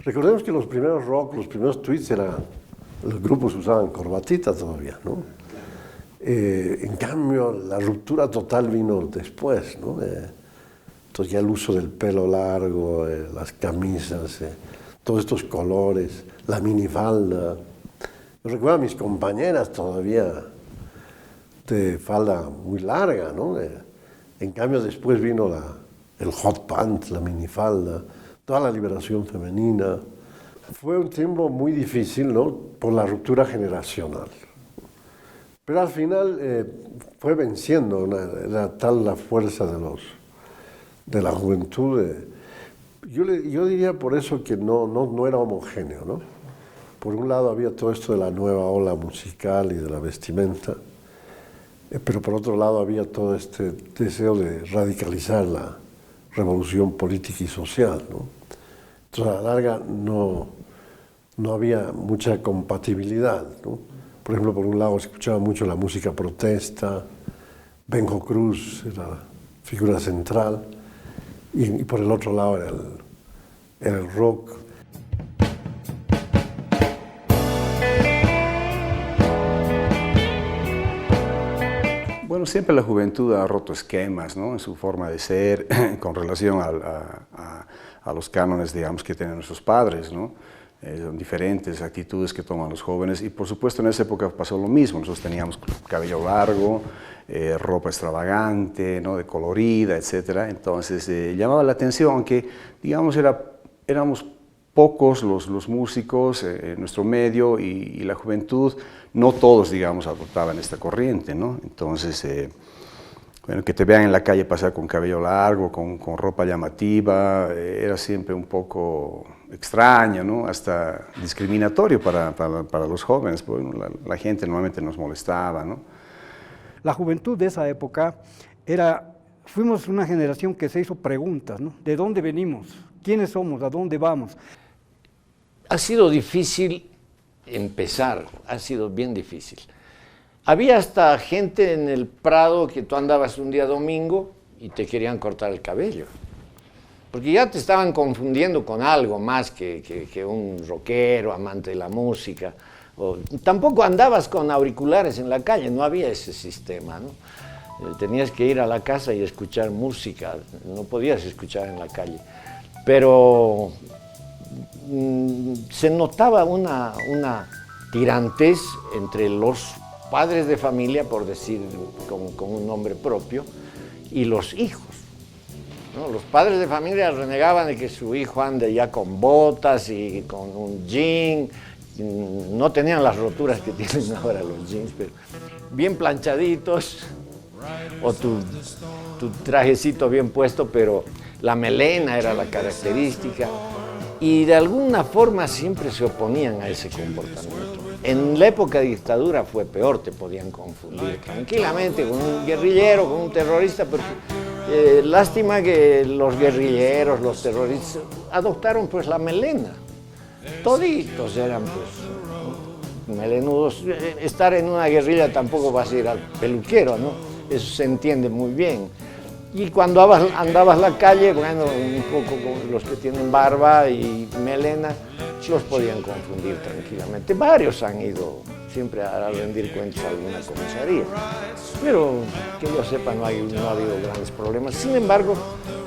Recordemos que los primeros rock, los primeros tweets los grupos usaban corbatita todavía, ¿no? En cambio, la ruptura total vino después, ¿no? Entonces ya el uso del pelo largo, las camisas, todos estos colores, la minifalda. Yo recuerdo a mis compañeras todavía de falda muy larga, ¿no? En cambio después vino el hot pant, la minifalda, toda la liberación femenina. Fue un tiempo muy difícil, ¿no? Por la ruptura generacional. Pero al final fue venciendo, era tal la fuerza de la juventud. Yo diría por eso que no era homogéneo, ¿no? Por un lado había todo esto de la nueva ola musical y de la vestimenta, pero por otro lado había todo este deseo de radicalizar la revolución política y social, ¿no? Entonces a la larga no había mucha compatibilidad, ¿no? Por ejemplo, por un lado escuchaba mucho la música protesta, Benjo Cruz era la figura central, y por el otro lado era el rock. Bueno, siempre la juventud ha roto esquemas, ¿no? En su forma de ser con relación a los cánones, digamos, que tienen nuestros padres, ¿no? Son diferentes actitudes que toman los jóvenes y por supuesto en esa época pasó lo mismo. Nosotros teníamos cabello largo, ropa extravagante, ¿no? De colorida, etc. Entonces llamaba la atención, aunque digamos éramos pocos los músicos en nuestro medio y la juventud, no todos, digamos, adoptaban esta corriente, ¿no? Entonces, bueno, que te vean en la calle pasar con cabello largo, con ropa llamativa, era siempre un poco extraño, ¿no? Hasta discriminatorio para los jóvenes, porque la gente normalmente nos molestaba, ¿no? La juventud de esa época fuimos una generación que se hizo preguntas, ¿no? ¿De dónde venimos? ¿Quiénes somos? ¿A dónde vamos? Ha sido difícil empezar, ha sido bien difícil. Había hasta gente en el Prado que tú andabas un día domingo y te querían cortar el cabello. Porque ya te estaban confundiendo con algo más que un rockero, amante de la música. Tampoco andabas con auriculares en la calle, no había ese sistema, ¿no? Tenías que ir a la casa y escuchar música, no podías escuchar en la calle. Pero se notaba una tirantez entre los padres de familia, por decir con un nombre propio, y los hijos, ¿no? Los padres de familia renegaban de que su hijo ande ya con botas y con un jean, no tenían las roturas que tienen ahora los jeans, pero bien planchaditos, o tu trajecito bien puesto, pero la melena era la característica. Y de alguna forma siempre se oponían a ese comportamiento. En la época de dictadura fue peor, te podían confundir tranquilamente con un guerrillero, con un terrorista, porque lástima que los guerrilleros, los terroristas, adoptaron pues la melena. Toditos eran pues melenudos. Estar en una guerrilla tampoco vas a ir al peluquero, ¿no? Eso se entiende muy bien. Y cuando andabas la calle, bueno, un poco con los que tienen barba y melena, los podían confundir tranquilamente. Varios han ido siempre a rendir cuentas a alguna comisaría, pero que yo sepa no ha habido grandes problemas. Sin embargo,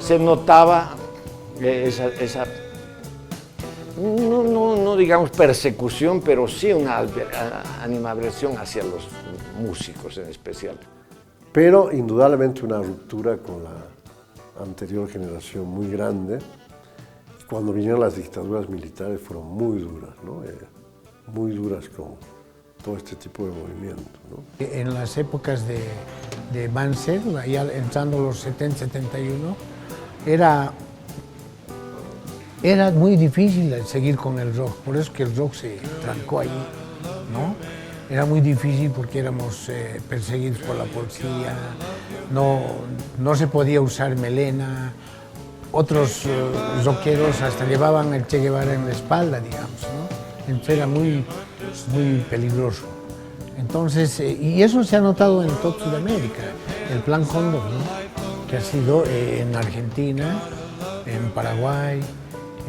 se notaba esa no digamos persecución, pero sí una animadversión hacia los músicos en especial. Pero indudablemente una ruptura con la anterior generación muy grande. Cuando vinieron las dictaduras militares fueron muy duras, ¿no? Muy duras con todo este tipo de movimientos, ¿no? En las épocas de Banzer, ya entrando los 70, 71, era muy difícil seguir con el rock, por eso que el rock se trancó ahí, ¿no? Era muy difícil porque éramos perseguidos por la policía, no se podía usar melena, otros rockeros hasta llevaban el Che Guevara en la espalda, digamos, ¿no? Entonces era muy peligroso. Entonces, y eso se ha notado en toda Sudamérica, el Plan Cóndor, ¿no? Que ha sido en Argentina, en Paraguay,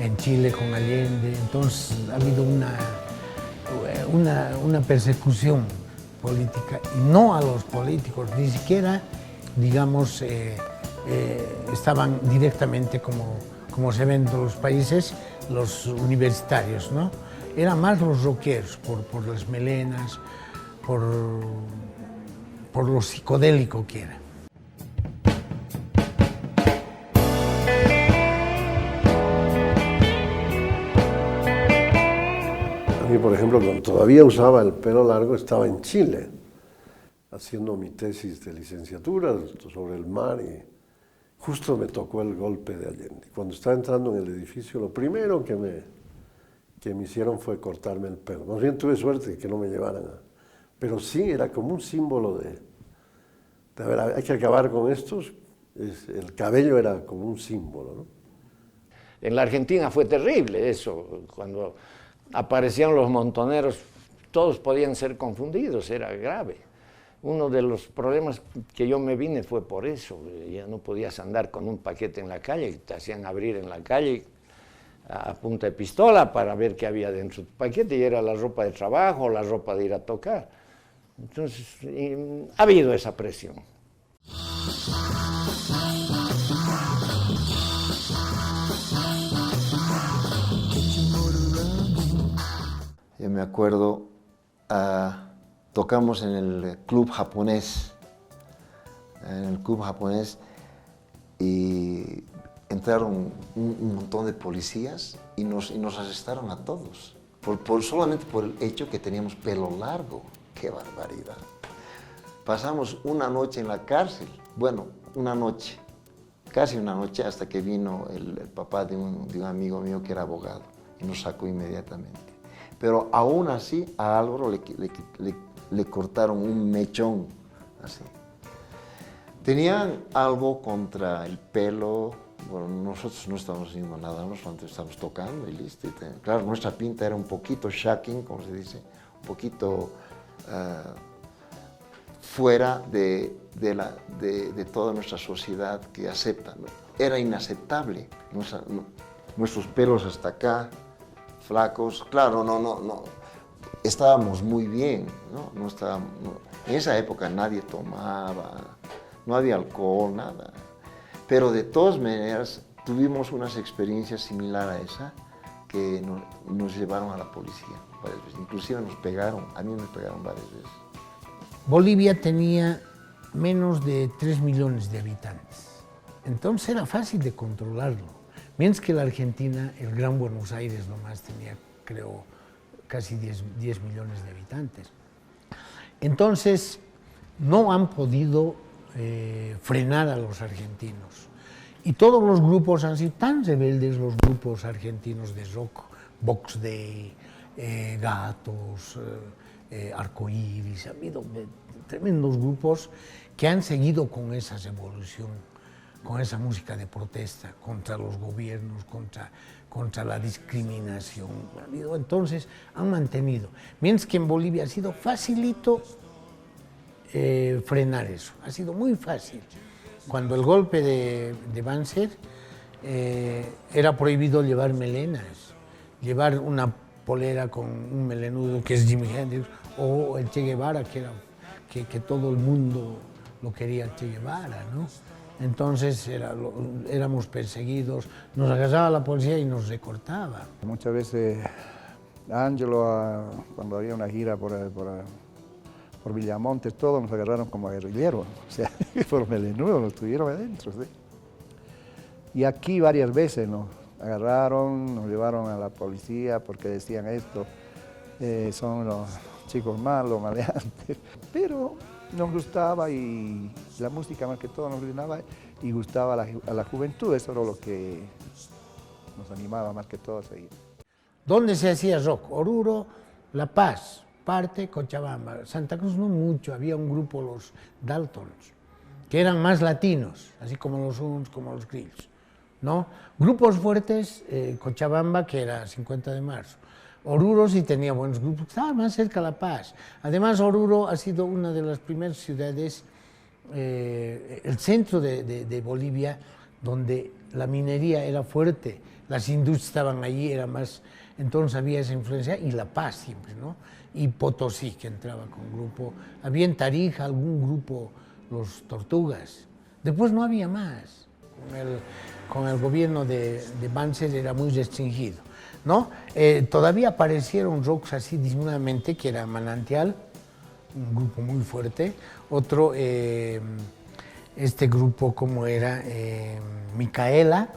en Chile con Allende. Entonces ha habido una persecución política, y no a los políticos, ni siquiera, digamos, estaban directamente como se ven en los países, los universitarios, ¿no? Eran más los rockeros, por las melenas, por lo psicodélico que era. A mí, por ejemplo, cuando todavía usaba el pelo largo, estaba en Chile, haciendo mi tesis de licenciatura sobre el mar, y justo me tocó el golpe de Allende. Cuando estaba entrando en el edificio, lo primero que me hicieron fue cortarme el pelo. Más bien tuve suerte de que no me llevaran Pero sí, era como un símbolo de a ver, hay que acabar con estos. El cabello era como un símbolo, ¿no? En la Argentina fue terrible eso, cuando aparecían los montoneros, todos podían ser confundidos, era grave. Uno de los problemas que yo me vine fue por eso, ya no podías andar con un paquete en la calle, te hacían abrir en la calle a punta de pistola para ver qué había dentro del paquete, y era la ropa de trabajo, la ropa de ir a tocar. Entonces, ha habido esa presión. Yo me acuerdo, tocamos en el club japonés, y entraron un montón de policías y nos arrestaron a todos, solamente por el hecho que teníamos pelo largo. ¡Qué barbaridad! Pasamos una noche en la cárcel, bueno, una noche, casi una noche, hasta que vino el papá de un amigo mío que era abogado y nos sacó inmediatamente. Pero aún así a Álvaro le cortaron un mechón, así. Tenían algo contra el pelo. Bueno, nosotros no estábamos haciendo nada, nosotros estábamos tocando y listo. Claro, nuestra pinta era un poquito shocking, como se dice, un poquito fuera de toda nuestra sociedad que acepta, ¿no? Era inaceptable, nuestros pelos hasta acá, flacos, claro, no, estábamos muy bien, ¿no? En esa época nadie tomaba, no había alcohol, nada. Pero de todas maneras tuvimos unas experiencias similares a esa que nos llevaron a la policía varias veces. Inclusive nos pegaron, a mí me pegaron varias veces. Bolivia tenía menos de 3 millones de habitantes, entonces era fácil de controlarlo. Mientras que la Argentina, el Gran Buenos Aires nomás tenía, creo, casi 10 millones de habitantes. Entonces, no han podido frenar a los argentinos. Y todos los grupos han sido tan rebeldes, los grupos argentinos de rock, Box Day, Gatos, Arcoíris, ha habido tremendos grupos que han seguido con esa revolución, con esa música de protesta contra los gobiernos, contra la discriminación. Entonces han mantenido. Mientras que en Bolivia ha sido facilito frenar eso, ha sido muy fácil. Cuando el golpe de Banzer era prohibido llevar melenas, llevar una polera con un melenudo que es Jimi Hendrix, o el Che Guevara, que todo el mundo lo quería Che Guevara, ¿no? Entonces éramos perseguidos, nos agarraba la policía y nos recortaba. Muchas veces Ángelo, cuando había una gira por Villamontes, todos nos agarraron como guerrilleros, o sea, por melenudos nos tuvieron adentro, ¿sí? Y aquí varias veces nos agarraron, nos llevaron a la policía porque decían esto, son los chicos malos, maleantes, pero nos gustaba, y la música más que todo nos gustaba y gustaba a la juventud, eso era lo que nos animaba más que todo a seguir. ¿Dónde se hacía rock? Oruro, La Paz, parte Cochabamba, Santa Cruz no mucho, había un grupo, los Daltons, que eran más latinos, así como los Uns, como los Grills, ¿no? Grupos fuertes, Cochabamba, que era 50 de marzo. Oruro sí tenía buenos grupos, estaba más cerca de La Paz. Además, Oruro ha sido una de las primeras ciudades, el centro de Bolivia, donde la minería era fuerte, las industrias estaban allí, era más, entonces había esa influencia, y La Paz siempre, ¿no? Y Potosí, que entraba con grupo, había en Tarija algún grupo, los Tortugas, después no había más, con el gobierno de Banzer era muy restringido, ¿no? Todavía aparecieron rocks así disimuladamente, que era Manantial, un grupo muy fuerte, otro, este grupo, ¿cómo era? Micaela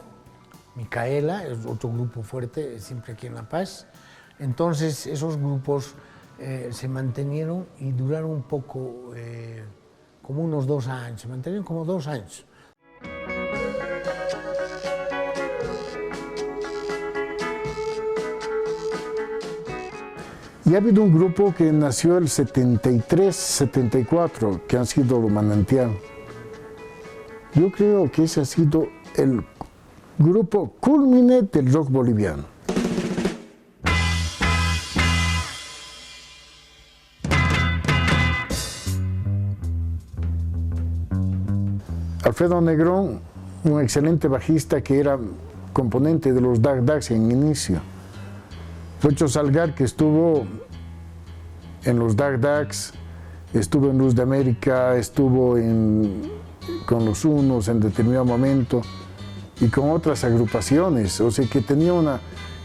es otro grupo fuerte, siempre aquí en La Paz. Entonces, esos grupos se mantenieron y duraron un poco, como unos 2 años, se mantenieron como 2 años. Y ha habido un grupo que nació el 73, 74, que han sido los Manantial. Yo creo que ese ha sido el grupo culmine del rock boliviano. Alfredo Negrón, un excelente bajista que era componente de los Dag Dags en inicio. Pocho Salgar, que estuvo en los Dag Dags, estuvo en Luz de América, estuvo con los Unos en determinado momento y con otras agrupaciones, o sea que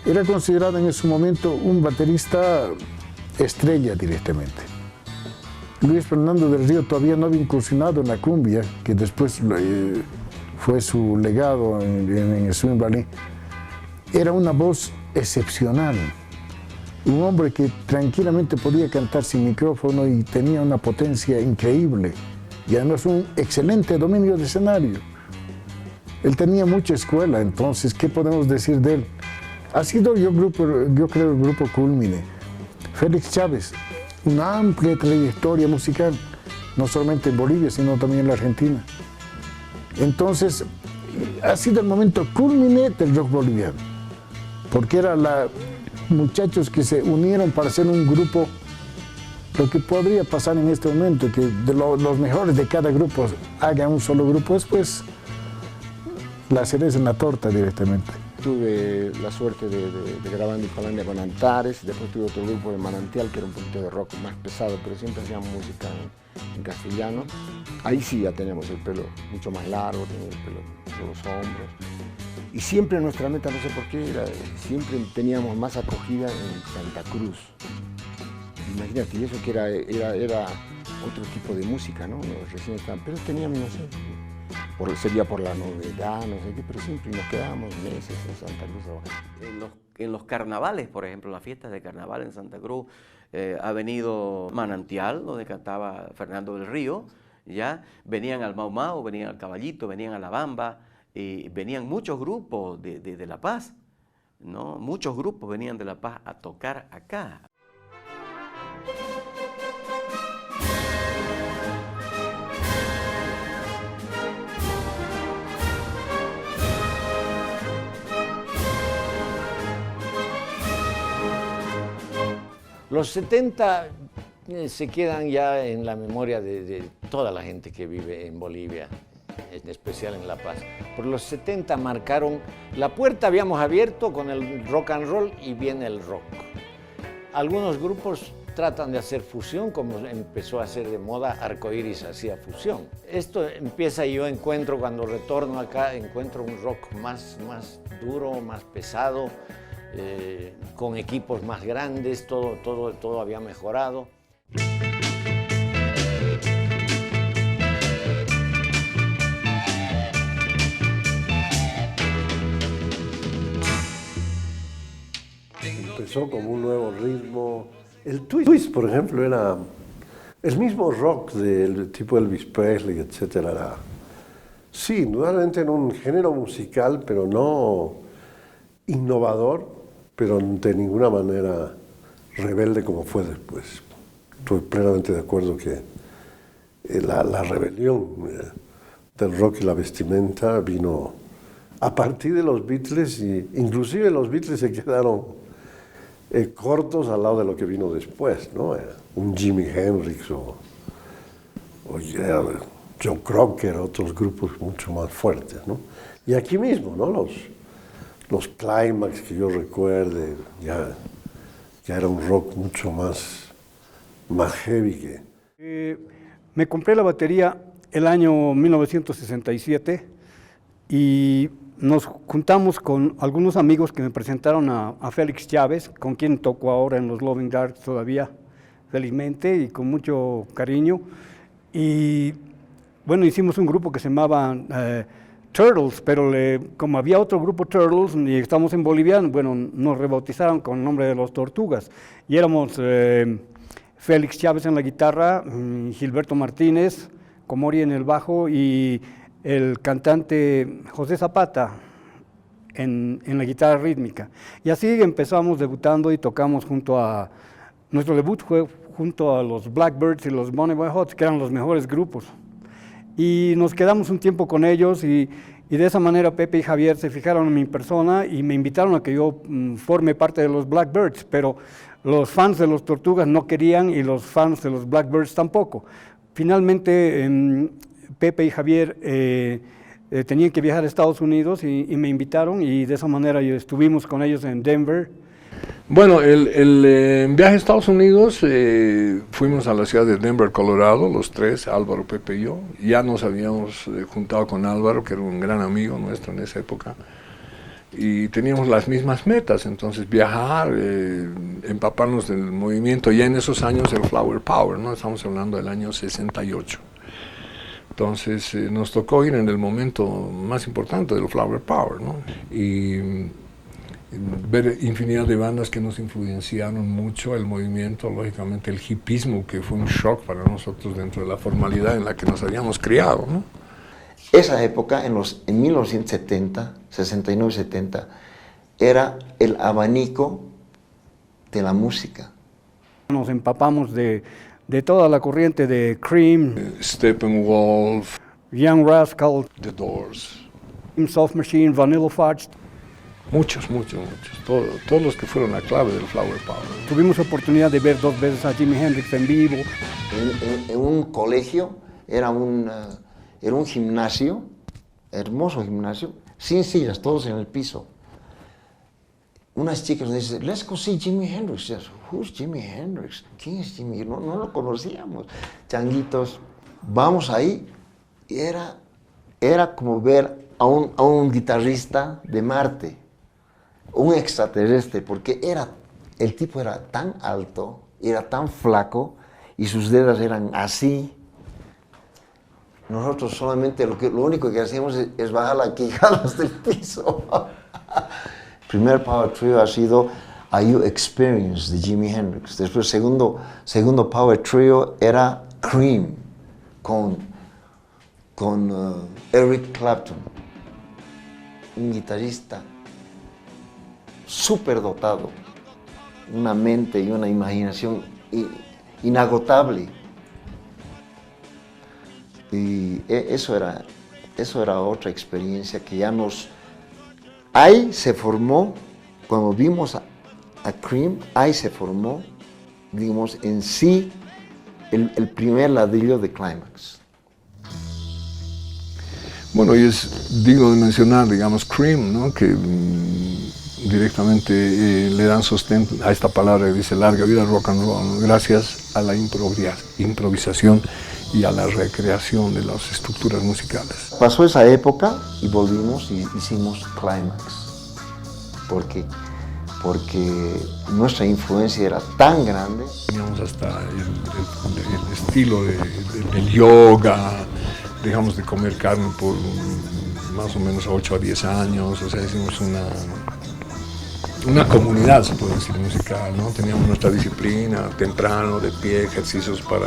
era considerado en ese momento un baterista estrella directamente. Luis Fernando del Río todavía no había incursionado en la cumbia, que después fue su legado en el swing ballet. Era una voz excepcional, un hombre que tranquilamente podía cantar sin micrófono y tenía una potencia increíble y además un excelente dominio de escenario. Él tenía mucha escuela, entonces, ¿qué podemos decir de él? Ha sido, yo creo, el grupo culmine. Félix Chávez, una amplia trayectoria musical, no solamente en Bolivia, sino también en la Argentina. Entonces, ha sido el momento culmine del rock boliviano, porque eran muchachos que se unieron para hacer un grupo. Lo que podría pasar en este momento, que los mejores de cada grupo hagan un solo grupo, después la cereza en la torta directamente. Tuve la suerte de grabar en Discolandia con Antares, después tuve otro grupo de Manantial, que era un poquito de rock más pesado, pero siempre hacíamos música en castellano. Ahí sí ya teníamos el pelo mucho más largo, teníamos el pelo por los hombros. Y siempre nuestra meta, no sé por qué, siempre teníamos más acogida en Santa Cruz. Imagínate, y eso que era otro tipo de música, ¿no? Recién estaban, pero teníamos, no sé, sería por la novedad, no sé qué, pero siempre nos quedábamos meses en Santa Cruz. En los carnavales, por ejemplo, las fiestas de carnaval en Santa Cruz, ha venido Manantial, donde cantaba Fernando del Río, ¿ya? Venían al Mau Mau, venían al Caballito, venían a La Bamba, venían muchos grupos de La Paz, ¿no? Muchos grupos venían de La Paz a tocar acá. Los 70 se quedan ya en la memoria de toda la gente que vive en Bolivia, en especial en La Paz. Por los 70 marcaron, la puerta habíamos abierto con el rock and roll y viene el rock. Algunos grupos tratan de hacer fusión, como empezó a hacer de moda Arcoiris hacía fusión. Esto empieza, y yo encuentro, cuando retorno acá, encuentro un rock más duro, más pesado, con equipos más grandes, todo había mejorado. Empezó como un nuevo ritmo. El twist, por ejemplo, era el mismo rock del tipo Elvis Presley, etc. Sí, indudablemente en un género musical, pero no innovador, pero de ninguna manera rebelde como fue después. Estoy plenamente de acuerdo que la rebelión del rock y la vestimenta vino a partir de los Beatles, y inclusive los Beatles se quedaron cortos al lado de lo que vino después, ¿no? Un Jimi Hendrix o Joe Cocker, otros grupos mucho más fuertes, ¿no? Y aquí mismo, ¿no? los Climax que yo recuerde, ya era un rock mucho más heavy que... Me compré la batería el año 1967 y nos juntamos con algunos amigos que me presentaron a Félix Chávez, con quien toco ahora en los Loving Darks todavía, felizmente, y con mucho cariño. Y bueno, hicimos un grupo que se llamaba Turtles, pero como había otro grupo Turtles y estamos en Bolivia, bueno, nos rebautizaron con el nombre de los Tortugas. Y éramos Félix Chávez en la guitarra, Gilberto Martínez, Comori en el bajo y el cantante José Zapata en la guitarra rítmica. Y así empezamos debutando y tocamos nuestro debut fue junto a los Blackbirds y los Bonnie Boy Hots, que eran los mejores grupos. Y nos quedamos un tiempo con ellos y de esa manera Pepe y Javier se fijaron en mi persona y me invitaron a que yo forme parte de los Blackbirds, pero los fans de los Tortugas no querían y los fans de los Blackbirds tampoco. Finalmente Pepe y Javier tenían que viajar a Estados Unidos y me invitaron y de esa manera estuvimos con ellos en Denver. Bueno, el viaje a Estados Unidos, fuimos a la ciudad de Denver, Colorado, los tres, Álvaro, Pepe y yo. Ya nos habíamos juntado con Álvaro, que era un gran amigo nuestro en esa época, y teníamos las mismas metas, entonces viajar, empaparnos del movimiento, ya en esos años del Flower Power, ¿no? Estamos hablando del año 68. Entonces nos tocó ir en el momento más importante del Flower Power, ¿no? Y ver infinidad de bandas que nos influenciaron mucho, el movimiento, lógicamente el hipismo, que fue un shock para nosotros dentro de la formalidad en la que nos habíamos criado, ¿no? Esa época, en 1970, 69-70, era el abanico de la música. Nos empapamos de toda la corriente de Cream, Steppenwolf, Young Rascal, The Doors. Soft Machine, Vanilla Fudge. Muchos. Todos los que fueron la clave del Flower Power. Tuvimos oportunidad de ver 2 veces a Jimi Hendrix en vivo. En un colegio era un gimnasio, hermoso gimnasio, sin sillas, todos en el piso. Unas chicas nos dicen, let's go see Jimi Hendrix. Yes, who's Jimi Hendrix? ¿Quién es Jimi? No lo conocíamos. Changuitos, vamos ahí y era como ver a un guitarrista de Marte, un extraterrestre, porque el tipo era tan alto, era tan flaco y sus dedos eran así. Nosotros solamente lo único que hacíamos es bajar las quijadas del piso. Primer Power Trio ha sido Are You Experienced de Jimi Hendrix. Después segundo Power Trio era Cream con Eric Clapton, un guitarrista súper dotado, una mente y una imaginación inagotable. Y eso era otra experiencia que ya ahí se formó, cuando vimos a Cream, ahí se formó, digamos, en sí, el primer ladrillo de Climax. Bueno, y es digno de mencionar, digamos, Cream, ¿no? Que directamente le dan sostén a esta palabra que dice larga vida rock and roll, ¿no? Gracias a la improvisación y a la recreación de las estructuras musicales. Pasó esa época y volvimos y hicimos Climax, porque nuestra influencia era tan grande. Teníamos hasta el estilo del yoga, dejamos de comer carne por más o menos 8 a 10 años, o sea, hicimos una comunidad, se puede decir, musical, ¿no? Teníamos nuestra disciplina, temprano, de pie, ejercicios para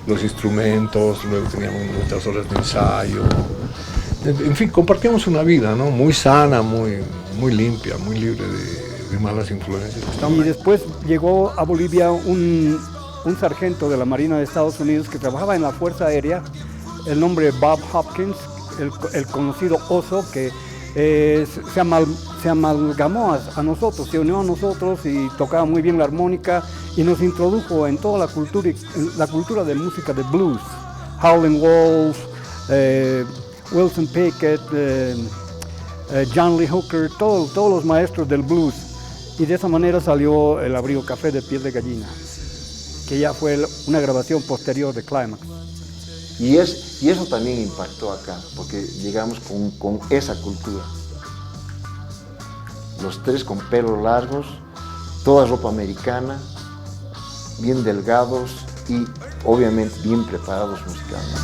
los instrumentos, luego teníamos nuestras horas de ensayo. En fin, compartíamos una vida, ¿no? Muy sana, muy limpia, muy libre de malas influencias. Y después llegó a Bolivia un sargento de la Marina de Estados Unidos que trabajaba en la Fuerza Aérea, el nombre Bob Hopkins, el conocido Oso, que se amalgamó a nosotros, se unió a nosotros y tocaba muy bien la armónica y nos introdujo en toda la cultura de música de blues. Howlin' Wolf, Wilson Pickett, John Lee Hooker, todos los maestros del blues. Y de esa manera salió el abrigo café de piel de gallina, que ya fue una grabación posterior de Climax. Y eso también impactó acá, porque llegamos con esa cultura. Los tres con pelos largos, toda ropa americana, bien delgados y obviamente bien preparados musicalmente.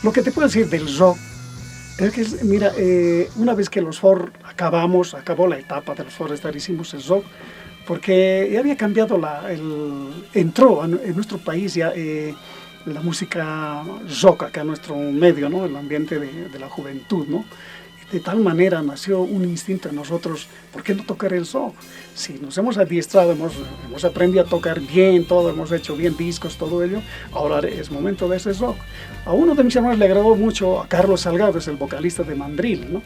Lo que te puedo decir del rock es que, mira, una vez que los Ford acabó la etapa de los Forestar, hicimos el rock, porque ya había cambiado entró en nuestro país ya la música rock acá en nuestro medio, ¿no? El ambiente de la juventud, ¿no? De tal manera nació un instinto en nosotros, ¿por qué no tocar el rock? Si nos hemos adiestrado, hemos aprendido a tocar bien todo, hemos hecho bien discos, todo ello, ahora es momento de ese rock. A uno de mis hermanos le agradó mucho, a Carlos Salgado, es el vocalista de Mandril, ¿no?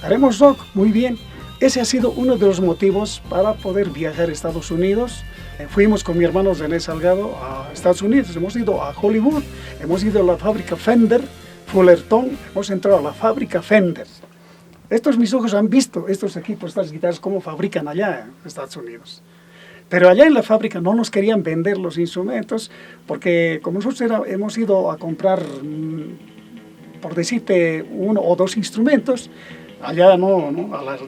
Haremos rock, muy bien. Ese ha sido uno de los motivos para poder viajar a Estados Unidos. Fuimos con mi hermano René Salgado a Estados Unidos, hemos ido a Hollywood, hemos ido a la fábrica Fender, Fullerton, hemos entrado a la fábrica Fender. Mis ojos han visto estos equipos, estas guitarras, cómo fabrican allá en Estados Unidos. Pero allá en la fábrica no nos querían vender los instrumentos, porque como nosotros hemos ido a comprar, por decirte, 1 o 2 instrumentos, allá no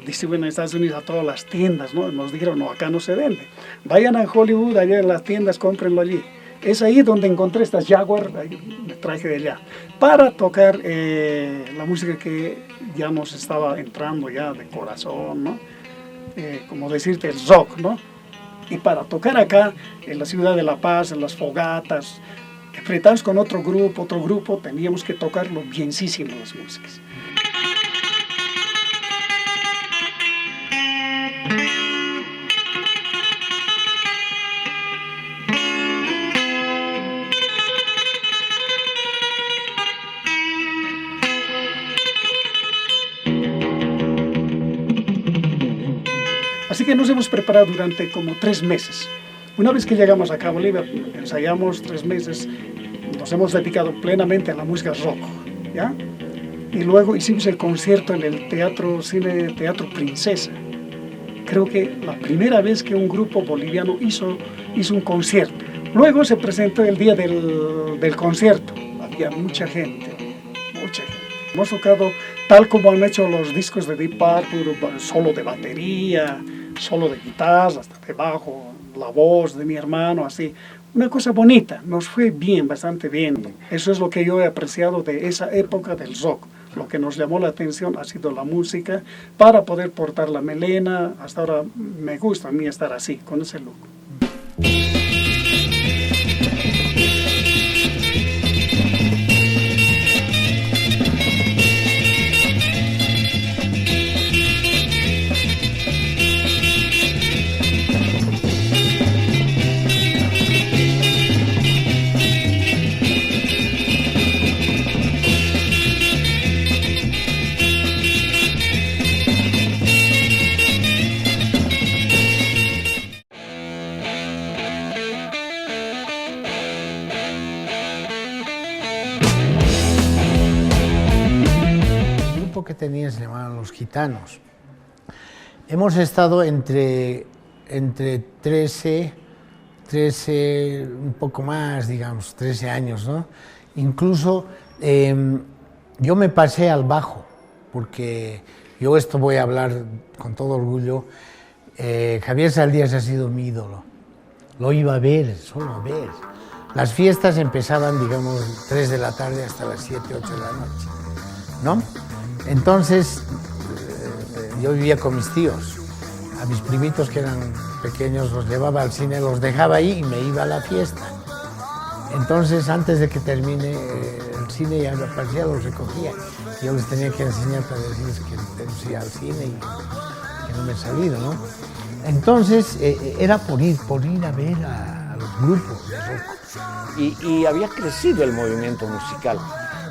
distribuyen en Estados Unidos a todas las tiendas, ¿no? Nos dijeron, no, acá no se vende. Vayan a Hollywood, allá en las tiendas, cómprenlo allí. Es ahí donde encontré estas Jaguar, me traje de allá, para tocar la música que ya nos estaba entrando ya de corazón, ¿no? Como decirte, el rock, ¿no? Y para tocar acá, en la ciudad de La Paz, en las fogatas, enfrentados con otro grupo, teníamos que tocarlo bienísimo las músicas. Así que nos hemos preparado durante como 3 meses. Una vez que llegamos acá a Bolivia, ensayamos 3 meses, nos hemos dedicado plenamente a la música rock, ¿ya? Y luego hicimos el concierto en el Teatro Princesa. Creo que la primera vez que un grupo boliviano hizo un concierto. Luego se presentó el día del concierto. Había mucha gente. Hemos tocado tal como han hecho los discos de Deep Purple, solo de batería, solo de guitarra, hasta de bajo, la voz de mi hermano, así. Una cosa bonita, nos fue bien, bastante bien. Eso es lo que yo he apreciado de esa época del rock. Lo que nos llamó la atención ha sido la música para poder portar la melena. Hasta ahora me gusta a mí estar así, con ese look. Que tenía se llamaban Los Gitanos. Hemos estado entre 13, un poco más, digamos, 13 años, ¿no? Incluso yo me pasé al bajo, porque yo esto voy a hablar con todo orgullo. Javier Saldías ha sido mi ídolo. Lo iba a ver, solo a ver. Las fiestas empezaban, digamos, 3 de la tarde hasta las 7, 8 de la noche, ¿no? Entonces, yo vivía con mis tíos. A mis primitos que eran pequeños los llevaba al cine, los dejaba ahí y me iba a la fiesta. Entonces, antes de que termine el cine, ya me aparecía, los recogía. Yo les tenía que enseñar para decirles que tenemos que ir al cine y que no me he salido, ¿no? Entonces, era por ir a ver a los grupos de rock. Y había crecido el movimiento musical.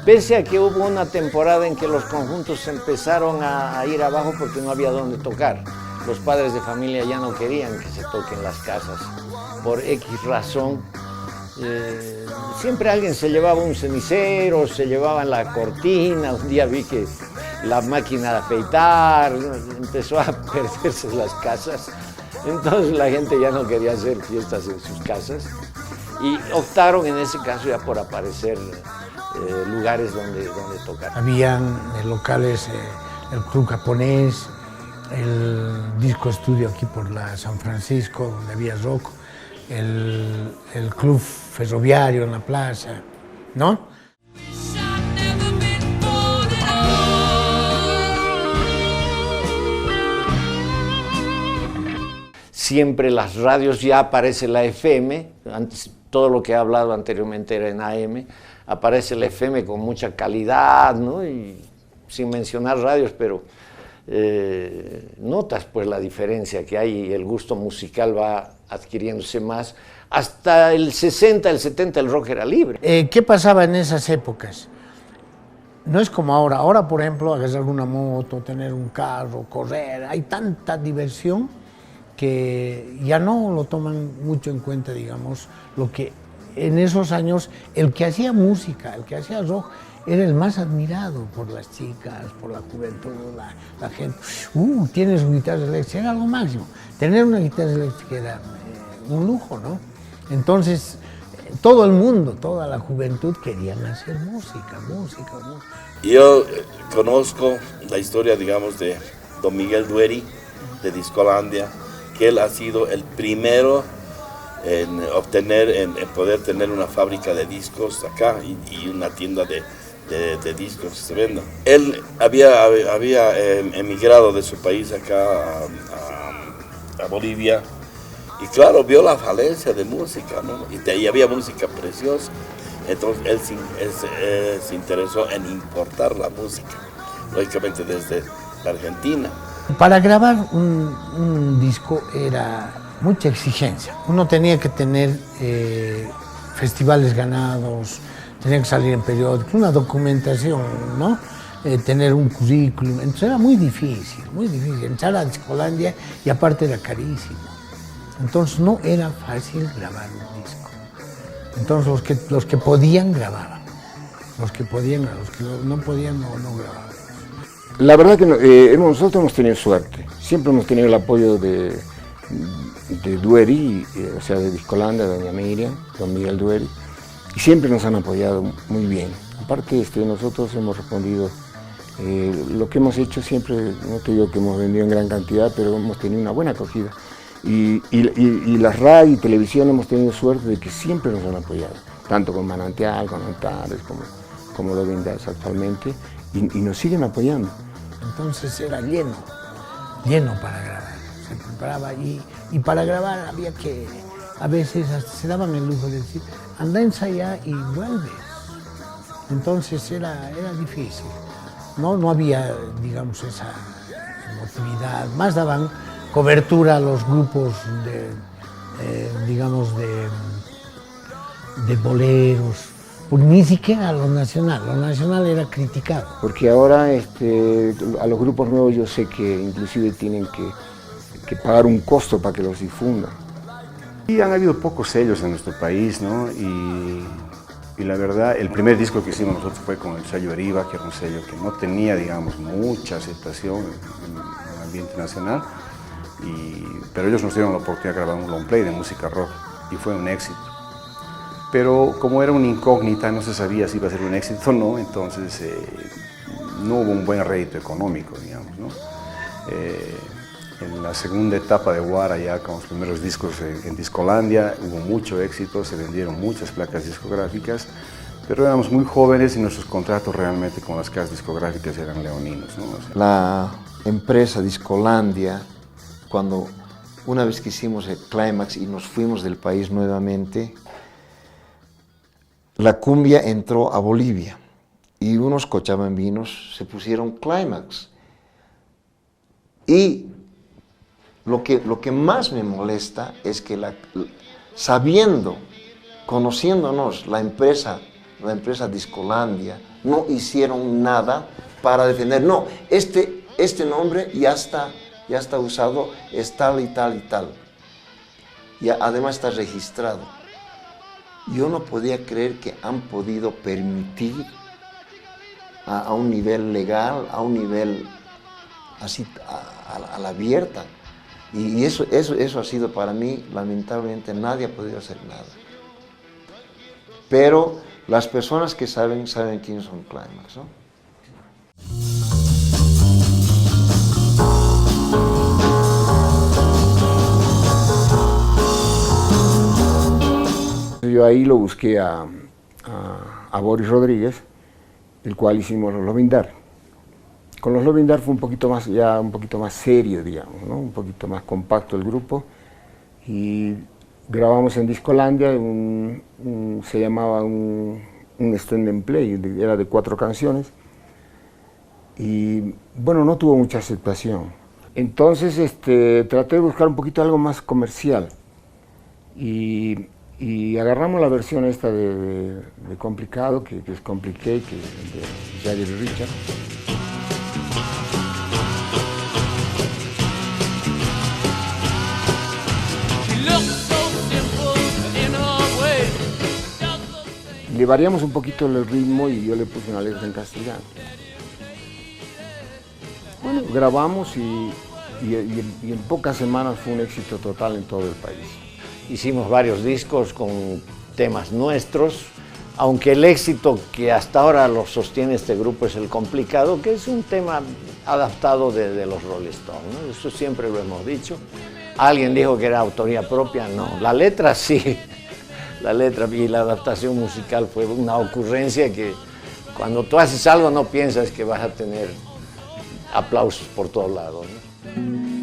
Pese a que hubo una temporada en que los conjuntos empezaron a ir abajo porque no había dónde tocar. Los padres de familia ya no querían que se toquen las casas. Por X razón, siempre alguien se llevaba un cenicero, se llevaban la cortina. Un día vi que la máquina de afeitar empezó a perderse las casas. Entonces la gente ya no quería hacer fiestas en sus casas. Y optaron en ese caso ya por aparecer lugares donde tocar. Habían locales, el Club Japonés, el Disco Estudio aquí por la San Francisco, donde había rock, el Club Ferroviario en la plaza, ¿no? Siempre las radios, ya aparece la FM, antes todo lo que he hablado anteriormente era en AM, aparece la FM con mucha calidad, ¿no? Y sin mencionar radios, pero notas pues la diferencia que hay y el gusto musical va adquiriéndose más. Hasta el 60, el 70 el rock era libre. ¿Qué pasaba en esas épocas? No es como ahora. Ahora, por ejemplo, agarrar una moto, tener un carro, correr, hay tanta diversión que ya no lo toman mucho en cuenta, digamos, lo que en esos años el que hacía música, el que hacía rock, era el más admirado por las chicas, por la juventud, la gente. Tienes una guitarra eléctrica, era algo máximo. Tener una guitarra eléctrica era un lujo, ¿no? Entonces, todo el mundo, toda la juventud querían hacer música. Yo conozco la historia, digamos, de don Miguel Dueri, de Discolandia, que él ha sido el primero en poder tener una fábrica de discos acá y una tienda de discos que se venda. Él había emigrado de su país acá a Bolivia y claro, vio la falencia de música, ¿no? Y ahí había música preciosa. Entonces él se interesó en importar la música, lógicamente desde la Argentina. Para grabar un disco era mucha exigencia. Uno tenía que tener festivales ganados, tenía que salir en periódicos, una documentación, ¿no? Tener un currículum. Entonces era muy difícil. Entrar a Discolandia y aparte era carísimo. Entonces no era fácil grabar un disco. Entonces los que podían grababan. Los que no podían no grababan. La verdad que nosotros hemos tenido suerte. Siempre hemos tenido el apoyo de Dueri, o sea, de Discolandia, de doña Miriam, don Miguel Dueri, y siempre nos han apoyado muy bien. Aparte, nosotros hemos respondido, lo que hemos hecho siempre, no te digo que hemos vendido en gran cantidad, pero hemos tenido una buena acogida. Y la radio y televisión hemos tenido suerte de que siempre nos han apoyado, tanto con Manantial, con Antares, como lo vendas actualmente, y nos siguen apoyando. Entonces era lleno para grabar, se preparaba y para grabar había que, a veces hasta se daban el lujo de decir, anda a ensayar y vuelves. Entonces era difícil, no había, digamos, esa emotividad, más daban cobertura a los grupos de boleros, pues ni siquiera a lo nacional era criticado. Porque ahora a los grupos nuevos yo sé que inclusive tienen que pagar un costo para que los difundan. Y han habido pocos sellos en nuestro país, ¿no? Y la verdad, el primer disco que hicimos nosotros fue con el sello Eriva, que era un sello que no tenía, digamos, mucha aceptación en el ambiente nacional, pero ellos nos dieron la oportunidad de grabar un long play de música rock y fue un éxito. Pero como era una incógnita, no se sabía si iba a ser un éxito o no, entonces no hubo un buen rédito económico, digamos, ¿no? En la segunda etapa de Guara, ya con los primeros discos en Discolandia, hubo mucho éxito, se vendieron muchas placas discográficas, pero éramos muy jóvenes y nuestros contratos realmente con las casas discográficas eran leoninos, ¿no? O sea, la empresa Discolandia, cuando una vez que hicimos el Clímax y nos fuimos del país nuevamente, la cumbia entró a Bolivia y unos cochabambinos se pusieron Clímax. Y lo que más me molesta es que sabiendo, conociéndonos, la empresa Discolandia, no hicieron nada para defender. No, este nombre ya está usado, es tal y tal y tal. Y además está registrado. Yo no podía creer que han podido permitir a un nivel legal, a un nivel así a la abierta. Y eso ha sido para mí, lamentablemente, nadie ha podido hacer nada. Pero las personas que saben quiénes son Clímax, ¿no? Yo ahí lo busqué a Boris Rodríguez, el cual hicimos los Lovindar. Con los Lovindar fue un poquito más serio, digamos, ¿no? Un poquito más compacto el grupo, y grabamos en Discolandia, se llamaba un stand and play, era de 4 canciones, y bueno, no tuvo mucha aceptación. Entonces traté de buscar un poquito algo más comercial, y agarramos la versión esta de Complicado, que es Compliqué, que es de Jagger y Richard. Le variamos un poquito el ritmo y yo le puse una letra en castellano. Bueno, grabamos y en pocas semanas fue un éxito total en todo el país. Hicimos varios discos con temas nuestros, aunque el éxito que hasta ahora lo sostiene este grupo es el Complicado, que es un tema adaptado de los Rolling Stones, ¿no? Eso siempre lo hemos dicho. Alguien dijo que era autoría propia, no. La letra sí, la letra y la adaptación musical fue una ocurrencia que cuando tú haces algo no piensas que vas a tener aplausos por todos lados, ¿no?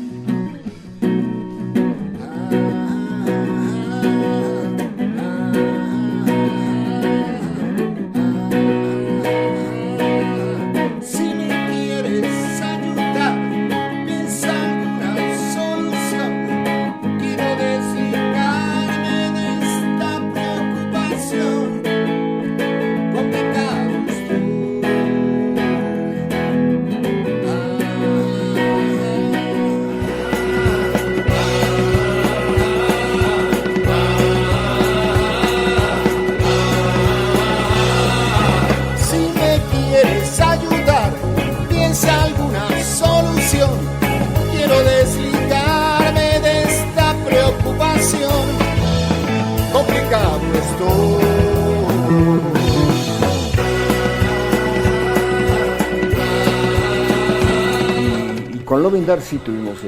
Con Lovindar sí tuvimos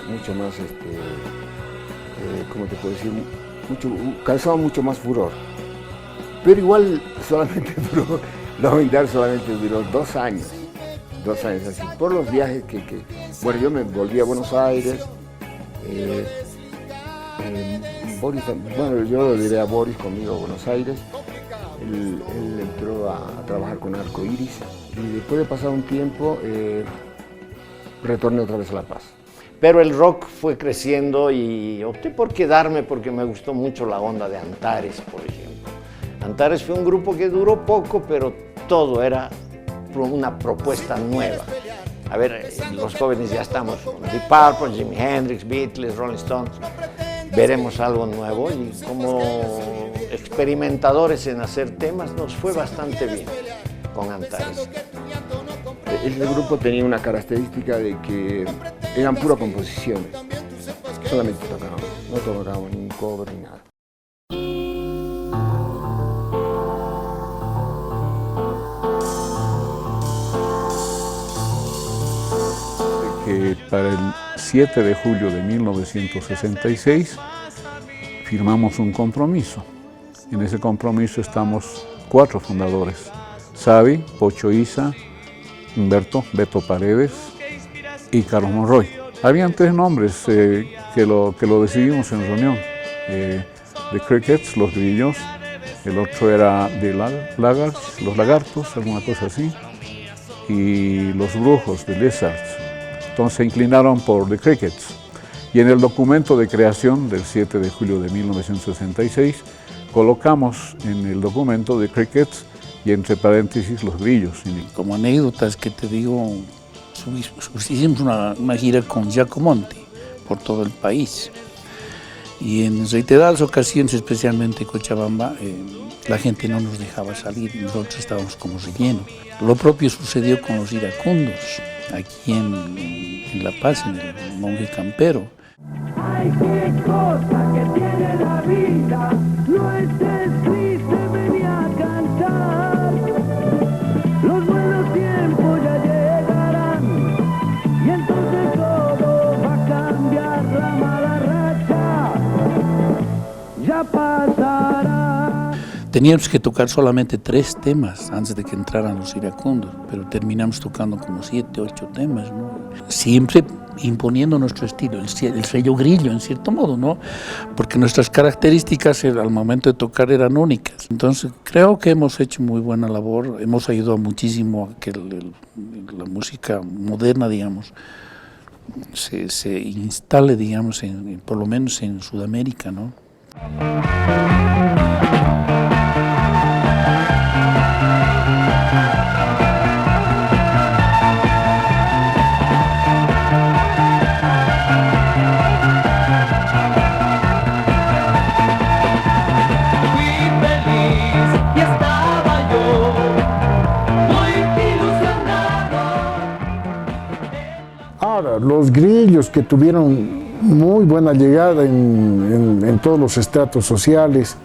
mucho más, ¿cómo te puedo decir? Causaba mucho más furor. Pero igual solamente duró, Lovindar solamente duró 2 años. 2 años así, por los viajes bueno, yo me volví a Buenos Aires. Boris, bueno, yo lo diré a Boris conmigo a Buenos Aires. Él entró a trabajar con Arco Iris y después de pasar un tiempo retorné otra vez a La Paz. Pero el rock fue creciendo y opté por quedarme porque me gustó mucho la onda de Antares, por ejemplo. Antares fue un grupo que duró poco, pero todo era una propuesta nueva. A ver, los jóvenes ya estamos con Deep Purple, Jimi Hendrix, Beatles, Rolling Stones. Veremos algo nuevo y como experimentadores en hacer temas nos fue bastante bien con Antares. Ese grupo tenía una característica de que eran pura composiciones, solamente tocábamos, no tocábamos ni un cover ni nada. Que para 7 de julio de 1966 firmamos un compromiso. En ese compromiso estamos 4 fundadores: Xavi, Pocho Isa, Humberto, Beto Paredes y Carlos Monroy. Habían 3 nombres que lo decidimos en reunión. The Crickets, los grillos, el otro era The Laggards, los lagartos, alguna cosa así, y los brujos, The Lizards. Entonces se inclinaron por The Crickets. Y en el documento de creación del 7 de julio de 1966 colocamos en el documento The Crickets y entre paréntesis los grillos. Como anécdotas que te digo, hicimos una gira con Giacomonti por todo el país. Y en reiteradas ocasiones, especialmente Cochabamba, la gente no nos dejaba salir y nosotros estábamos como relleno. Lo propio sucedió con los iracundos, aquí en La Paz, en el Monje Campero. Ay, qué cosa que tiene la vida, no estés triste, vení a cantar. Los buenos tiempos ya llegarán y entonces todo va a cambiar, la mala racha ya pasará. Teníamos que tocar solamente 3 temas antes de que entraran los iracundos, pero terminamos tocando como 7, 8 temas, ¿no? Siempre imponiendo nuestro estilo, el sello grillo en cierto modo, ¿no? Porque nuestras características al momento de tocar eran únicas. Entonces creo que hemos hecho muy buena labor, hemos ayudado muchísimo a que la música moderna, digamos, se instale, digamos, por lo menos en Sudamérica, ¿no? Ahora, los grillos que tuvieron muy buena llegada en todos los estratos sociales,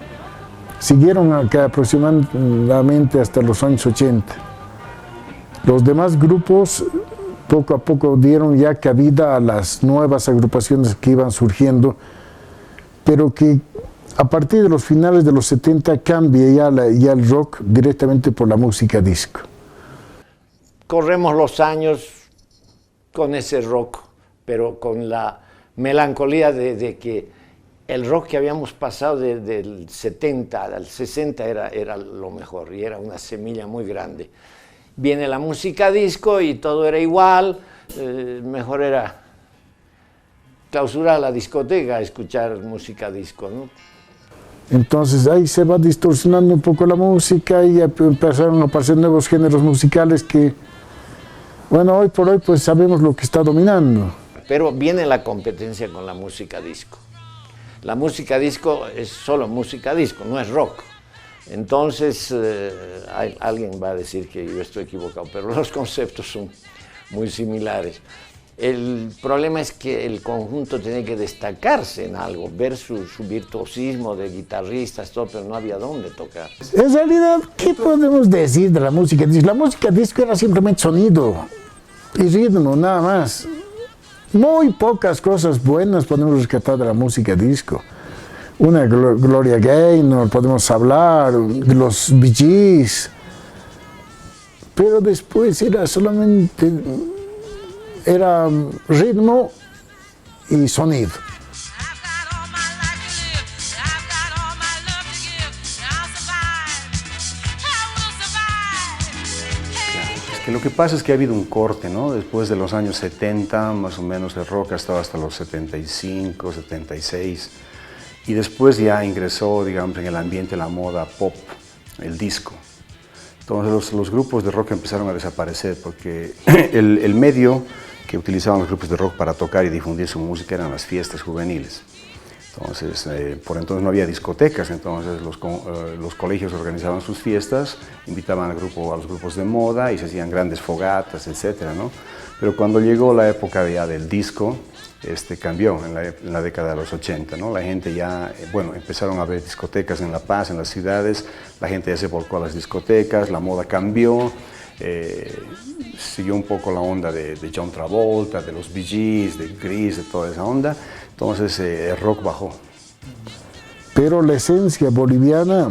siguieron acá aproximadamente hasta los años 80. Los demás grupos poco a poco dieron ya cabida a las nuevas agrupaciones que iban surgiendo, pero que a partir de los finales de los 70 cambia ya el rock directamente por la música disco. Corremos los años con ese rock, pero con la melancolía de que el rock que habíamos pasado del 70 al 60 era lo mejor y era una semilla muy grande. Viene la música disco y todo era igual, mejor era clausurar la discoteca, escuchar música disco, ¿no? Entonces ahí se va distorsionando un poco la música y empezaron a aparecer nuevos géneros musicales que, bueno, hoy por hoy pues sabemos lo que está dominando. Pero viene la competencia con la música disco. La música disco es solo música disco, no es rock. Entonces alguien va a decir que yo estoy equivocado, pero los conceptos son muy similares. El problema es que el conjunto tiene que destacarse en algo, ver su virtuosismo de guitarristas, todo, pero no había dónde tocar. En realidad, ¿qué podemos decir de la música disco? La música disco era simplemente sonido y ritmo, nada más. Muy pocas cosas buenas podemos rescatar de la música disco. Una Gloria Gaynor, podemos hablar, de los Bee Gees, pero después era solamente ritmo y sonido. Que lo que pasa es que ha habido un corte, ¿no? Después de los años 70, más o menos, el rock ha estado hasta los 75, 76, y después ya ingresó, digamos, en el ambiente la moda pop, el disco. Entonces los grupos de rock empezaron a desaparecer porque el medio que utilizaban los grupos de rock para tocar y difundir su música eran las fiestas juveniles. Entonces, por entonces no había discotecas, entonces los colegios organizaban sus fiestas, invitaban a los grupos de moda y se hacían grandes fogatas, etcétera, ¿no? Pero cuando llegó la época ya del disco, cambió en la década de los 80, ¿no? La gente ya, empezaron a haber discotecas en La Paz, en las ciudades, la gente ya se volcó a las discotecas, la moda cambió, siguió un poco la onda de John Travolta, de los Bee Gees, de Grease, de toda esa onda, entonces el rock bajó. Pero la esencia boliviana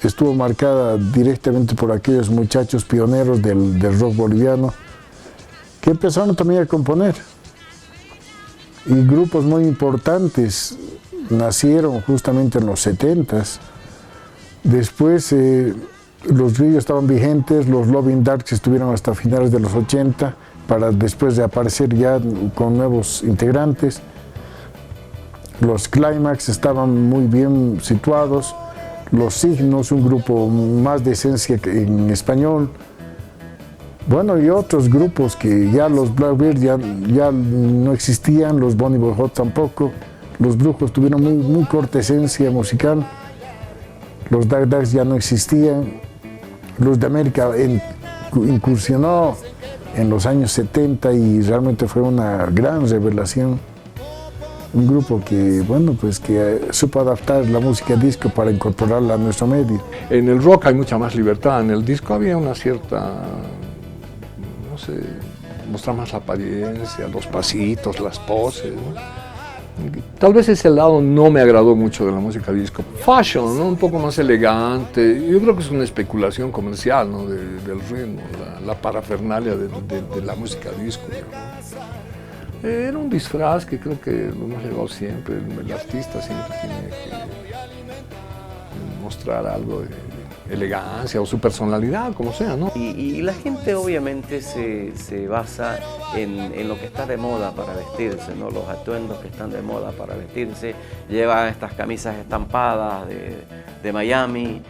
estuvo marcada directamente por aquellos muchachos pioneros del rock boliviano que empezaron también a componer. Y grupos muy importantes nacieron justamente en los 70s. Después los Grillos estaban vigentes, los Loving Darks estuvieron hasta finales de los 80, para después de aparecer ya con nuevos integrantes. Los Climax estaban muy bien situados, los Signos, un grupo más de esencia en español. Bueno, y otros grupos que ya los Blackbird ya no existían, los Bonnie Boy Hot tampoco, los Brujos tuvieron muy corta esencia musical, los Dark Darks ya no existían, Luz de América incursionó en los años 70 y realmente fue una gran revelación. Un grupo que, bueno, pues que supo adaptar la música disco para incorporarla a nuestro medio. En el rock hay mucha más libertad, en el disco había una cierta, no sé, mostrar más la apariencia, los pasitos, las poses, ¿no? Tal vez ese lado no me agradó mucho de la música disco. Fashion, ¿no? Un poco más elegante. Yo creo que es una especulación comercial, ¿no? Del ritmo, la parafernalia de la música disco, ¿no? Era un disfraz que creo que lo hemos llevado siempre. El artista siempre tiene que mostrar algo de elegancia o su personalidad, como sea, ¿no? Y la gente obviamente se basa en lo que está de moda para vestirse, ¿no? Los atuendos que están de moda para vestirse, llevan estas camisas estampadas de Miami,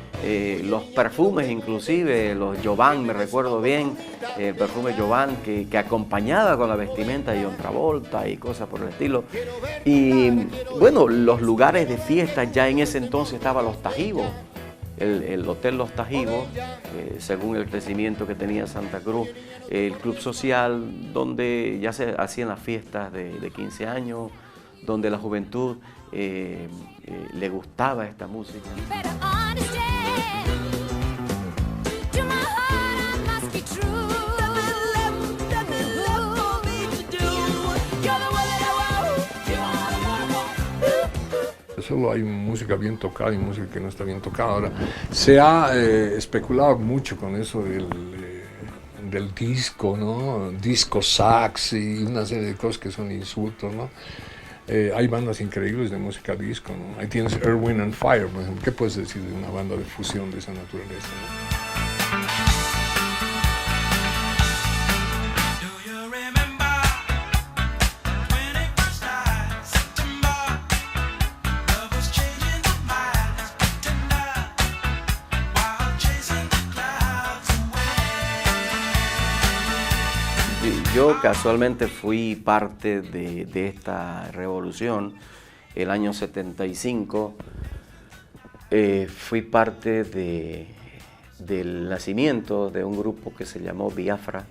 los perfumes inclusive, los Jovan, me recuerdo bien, el perfume Jovan que acompañaba con la vestimenta de John Travolta y cosas por el estilo. Y bueno, los lugares de fiesta, ya en ese entonces estaban los tajivos. El Hotel Los Tajivos, según el crecimiento que tenía Santa Cruz, el club social donde ya se hacían las fiestas de 15 años, donde la juventud le gustaba esta música. Solo hay música bien tocada y música que no está bien tocada. Ahora, se ha especulado mucho con eso del disco, ¿no? Disco sax y una serie de cosas que son insultos, ¿no? Hay bandas increíbles de música disco, ¿no? Ahí tienes Earth, Wind and Fire, por ejemplo. ¿Qué puedes decir de una banda de fusión de esa naturaleza, ¿no? Yo casualmente fui parte de esta revolución. El año 75 fui parte del nacimiento de un grupo que se llamó Biafra.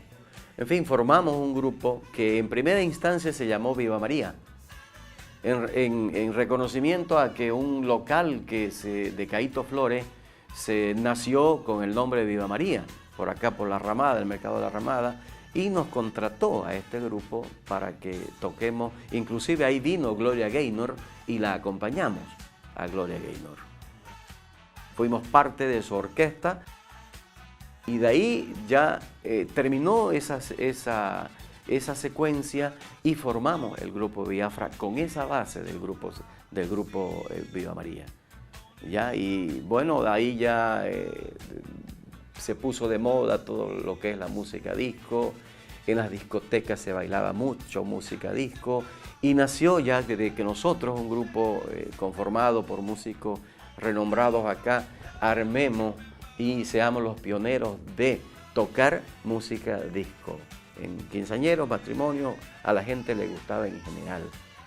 En fin, formamos un grupo que en primera instancia se llamó Viva María, en reconocimiento a que un local de Caíto Flores se nació con el nombre de Viva María, por acá por la Ramada, el mercado de la Ramada, y nos contrató a este grupo para que toquemos. Inclusive ahí vino Gloria Gaynor y la acompañamos a Gloria Gaynor. Fuimos parte de su orquesta y de ahí ya terminó esa secuencia y formamos el grupo Biafra con esa base del grupo Viva María. ¿Ya? Y bueno, de ahí ya se puso de moda todo lo que es la música disco. En las discotecas se bailaba mucho música disco y nació ya desde que nosotros, un grupo conformado por músicos renombrados acá, armemos y seamos los pioneros de tocar música disco. En quinceañeros, matrimonios, a la gente le gustaba en general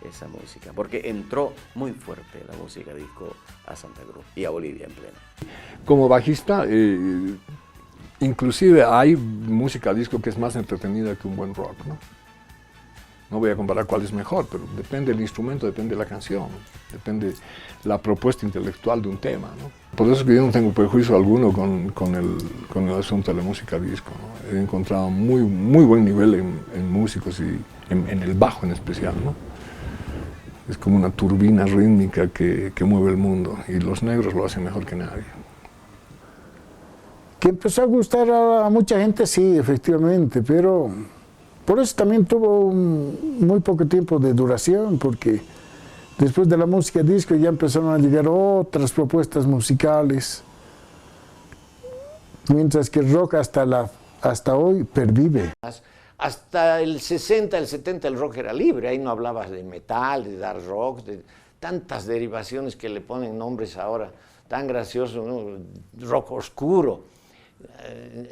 esa música, porque entró muy fuerte la música disco a Santa Cruz y a Bolivia en pleno. Como bajista, inclusive hay música disco que es más entretenida que un buen rock, ¿no? No voy a comparar cuál es mejor, pero depende del instrumento, depende de la canción, depende la propuesta intelectual de un tema, ¿no? Por eso es que yo no tengo prejuicio alguno con el asunto de la música disco, ¿no? He encontrado muy buen nivel en músicos y en el bajo en especial, ¿no? Es como una turbina rítmica que mueve el mundo, y los negros lo hacen mejor que nadie. Que empezó a gustar a mucha gente, sí, efectivamente, pero por eso también tuvo muy poco tiempo de duración, porque después de la música disco ya empezaron a llegar otras propuestas musicales, mientras que el rock hasta hoy pervive. Hasta el 60, el 70 el rock era libre, ahí no hablabas de metal, de dark rock, de tantas derivaciones que le ponen nombres ahora tan graciosos, ¿no? Rock oscuro.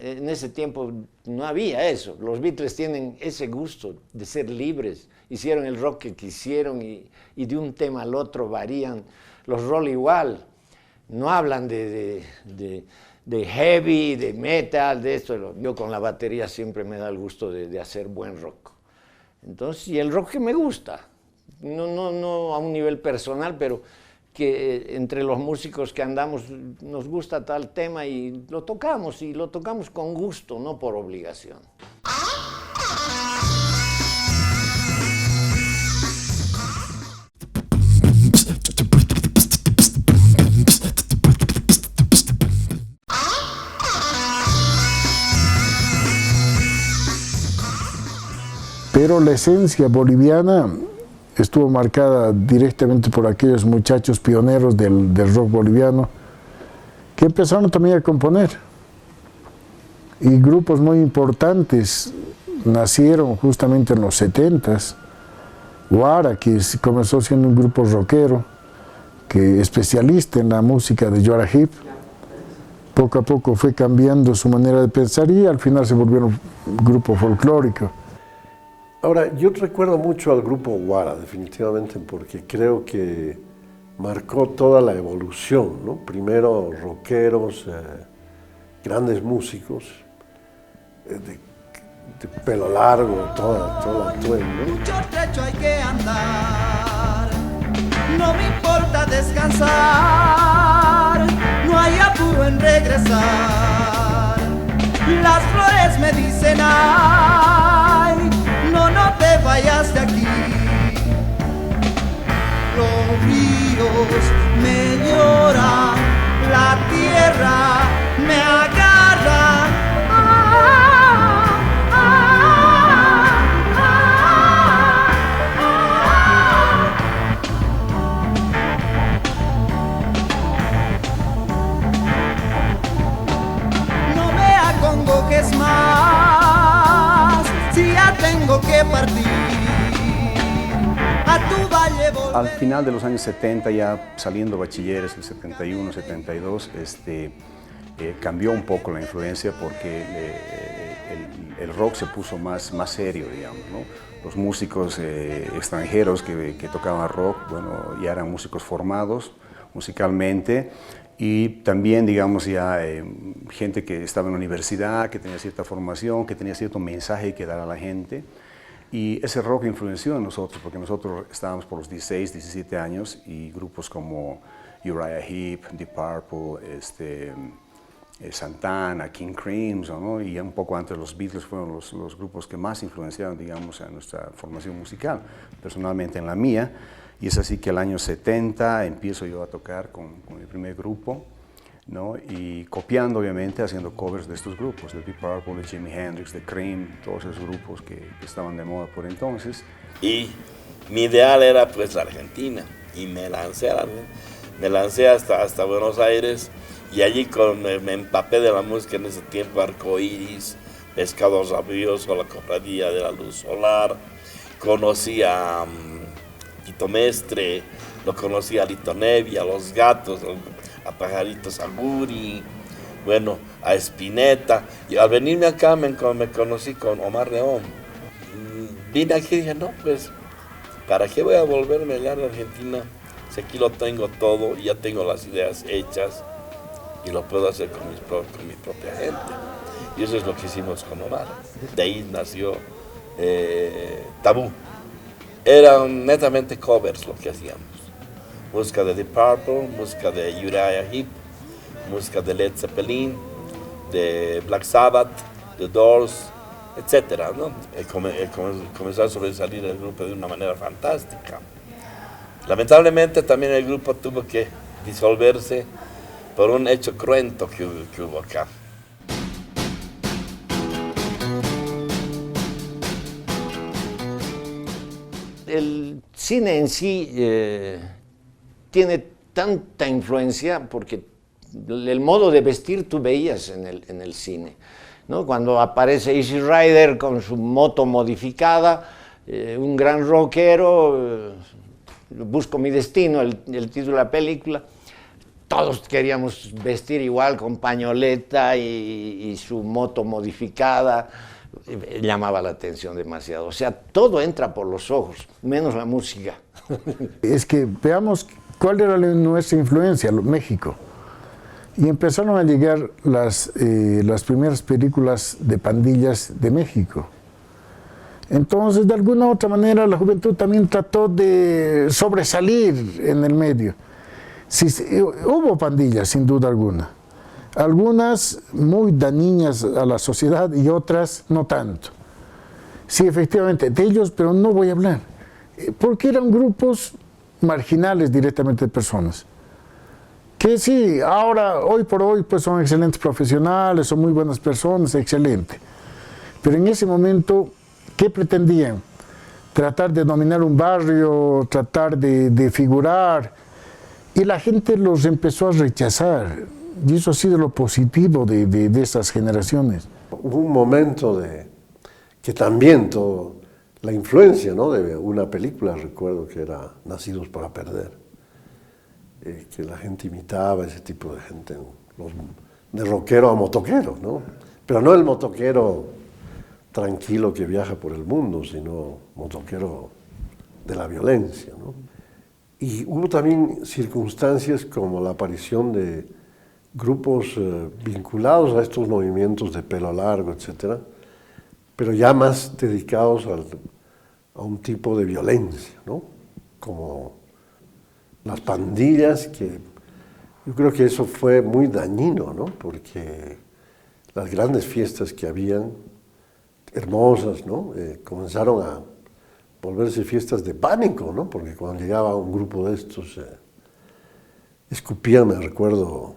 En ese tiempo no había eso. Los Beatles tienen ese gusto de ser libres, hicieron el rock que quisieron y de un tema al otro varían. Los Rolling igual, no hablan de heavy, de metal, de esto. Yo con la batería siempre me da el gusto de hacer buen rock. Entonces, y el rock que me gusta, no a un nivel personal, pero que entre los músicos que andamos nos gusta tal tema y lo tocamos con gusto, no por obligación. Pero la esencia boliviana estuvo marcada directamente por aquellos muchachos pioneros del rock boliviano que empezaron también a componer. Y grupos muy importantes nacieron justamente en los 70s. Guara, que comenzó siendo un grupo rockero, que especialista en la música de Yuara Hip, poco a poco fue cambiando su manera de pensar y al final se volvieron un grupo folclórico. Ahora, yo recuerdo mucho al grupo Guara, definitivamente, porque creo que marcó toda la evolución, ¿no? Primero rockeros, grandes músicos, de pelo largo, toda la atuendo, ¿no? Mucho trecho hay que andar, no me importa descansar, no hay apuro en regresar. Las flores me dicen ay, no te vayas de aquí. Los ríos me lloran, la tierra me agarra. No me acongojes más, si ya tengo que partir. Al final de los años 70, ya saliendo bachilleres, el 71, 72, cambió un poco la influencia porque el rock se puso más serio, digamos, ¿no? Los músicos extranjeros que tocaban rock, bueno, ya eran músicos formados musicalmente y también, digamos, ya gente que estaba en la universidad, que tenía cierta formación, que tenía cierto mensaje que dar a la gente. Y ese rock influenció en nosotros, porque nosotros estábamos por los 16, 17 años y grupos como Uriah Heep, Deep Purple, Santana, King Crimson, ¿no? Y un poco antes los Beatles fueron los grupos que más influenciaron, digamos, a nuestra formación musical, personalmente en la mía. Y es así que el año 70 empiezo yo a tocar con mi primer grupo, ¿no? Y copiando, obviamente, haciendo covers de estos grupos, de Deep Purple, de Jimi Hendrix, de Cream, todos esos grupos que estaban de moda por entonces. Y mi ideal era pues la Argentina, y me lancé hasta Buenos Aires, y allí me empapé de la música en ese tiempo, Arcoiris, Pescados Rabiosos, la Cofradía de la Luz Solar, conocí a Tito Mestre, lo conocí a Lito Nebbia, a Los Gatos, a Pajaritos Aguri, bueno, a Spinetta, y al venirme acá me conocí con Omar León. Vine aquí y dije, no, pues, ¿para qué voy a volverme allá a Argentina? Si aquí lo tengo todo, y ya tengo las ideas hechas, y lo puedo hacer con mi propia gente. Y eso es lo que hicimos con Omar. De ahí nació Tabú, eran netamente covers lo que hacíamos. Música de Deep Purple, música de Uriah Heep, música de Led Zeppelin, de Black Sabbath, The Doors, etcétera, ¿no? Comenzó a sobresalir el grupo de una manera fantástica. Lamentablemente también el grupo tuvo que disolverse por un hecho cruento que hubo acá. El cine en sí tiene tanta influencia porque el modo de vestir tú veías en el cine, ¿no? Cuando aparece Easy Rider con su moto modificada, un gran rockero, Busco mi destino, el título de la película, todos queríamos vestir igual con pañoleta y su moto modificada. Llamaba la atención demasiado. O sea, todo entra por los ojos, menos la música. Es que veamos cuál era nuestra influencia, México. Y empezaron a llegar las primeras películas de pandillas de México. Entonces, de alguna u otra manera, la juventud también trató de sobresalir en el medio. Sí, hubo pandillas, sin duda alguna. Algunas muy dañinas a la sociedad y otras no tanto. Sí, efectivamente, de ellos, pero no voy a hablar. Porque eran grupos marginales directamente de personas. Que sí, ahora, hoy por hoy, pues son excelentes profesionales, son muy buenas personas, excelente. Pero en ese momento, ¿qué pretendían? Tratar de dominar un barrio, tratar de figurar. Y la gente los empezó a rechazar. Y eso ha sido lo positivo de esas generaciones. Hubo un momento que también la influencia, ¿no?, de una película, recuerdo que era Nacidos para Perder, que la gente imitaba ese tipo de gente, de rockero a motoquero, ¿no? Pero no el motoquero tranquilo que viaja por el mundo, sino motoquero de la violencia, ¿no? Y hubo también circunstancias como la aparición de grupos vinculados a estos movimientos de pelo largo, etcétera, pero ya más dedicados a un tipo de violencia, ¿no? Como las pandillas, que yo creo que eso fue muy dañino, ¿no? Porque las grandes fiestas que habían, hermosas, ¿no? Comenzaron a volverse fiestas de pánico, ¿no? Porque cuando llegaba un grupo de estos, escupían, me recuerdo,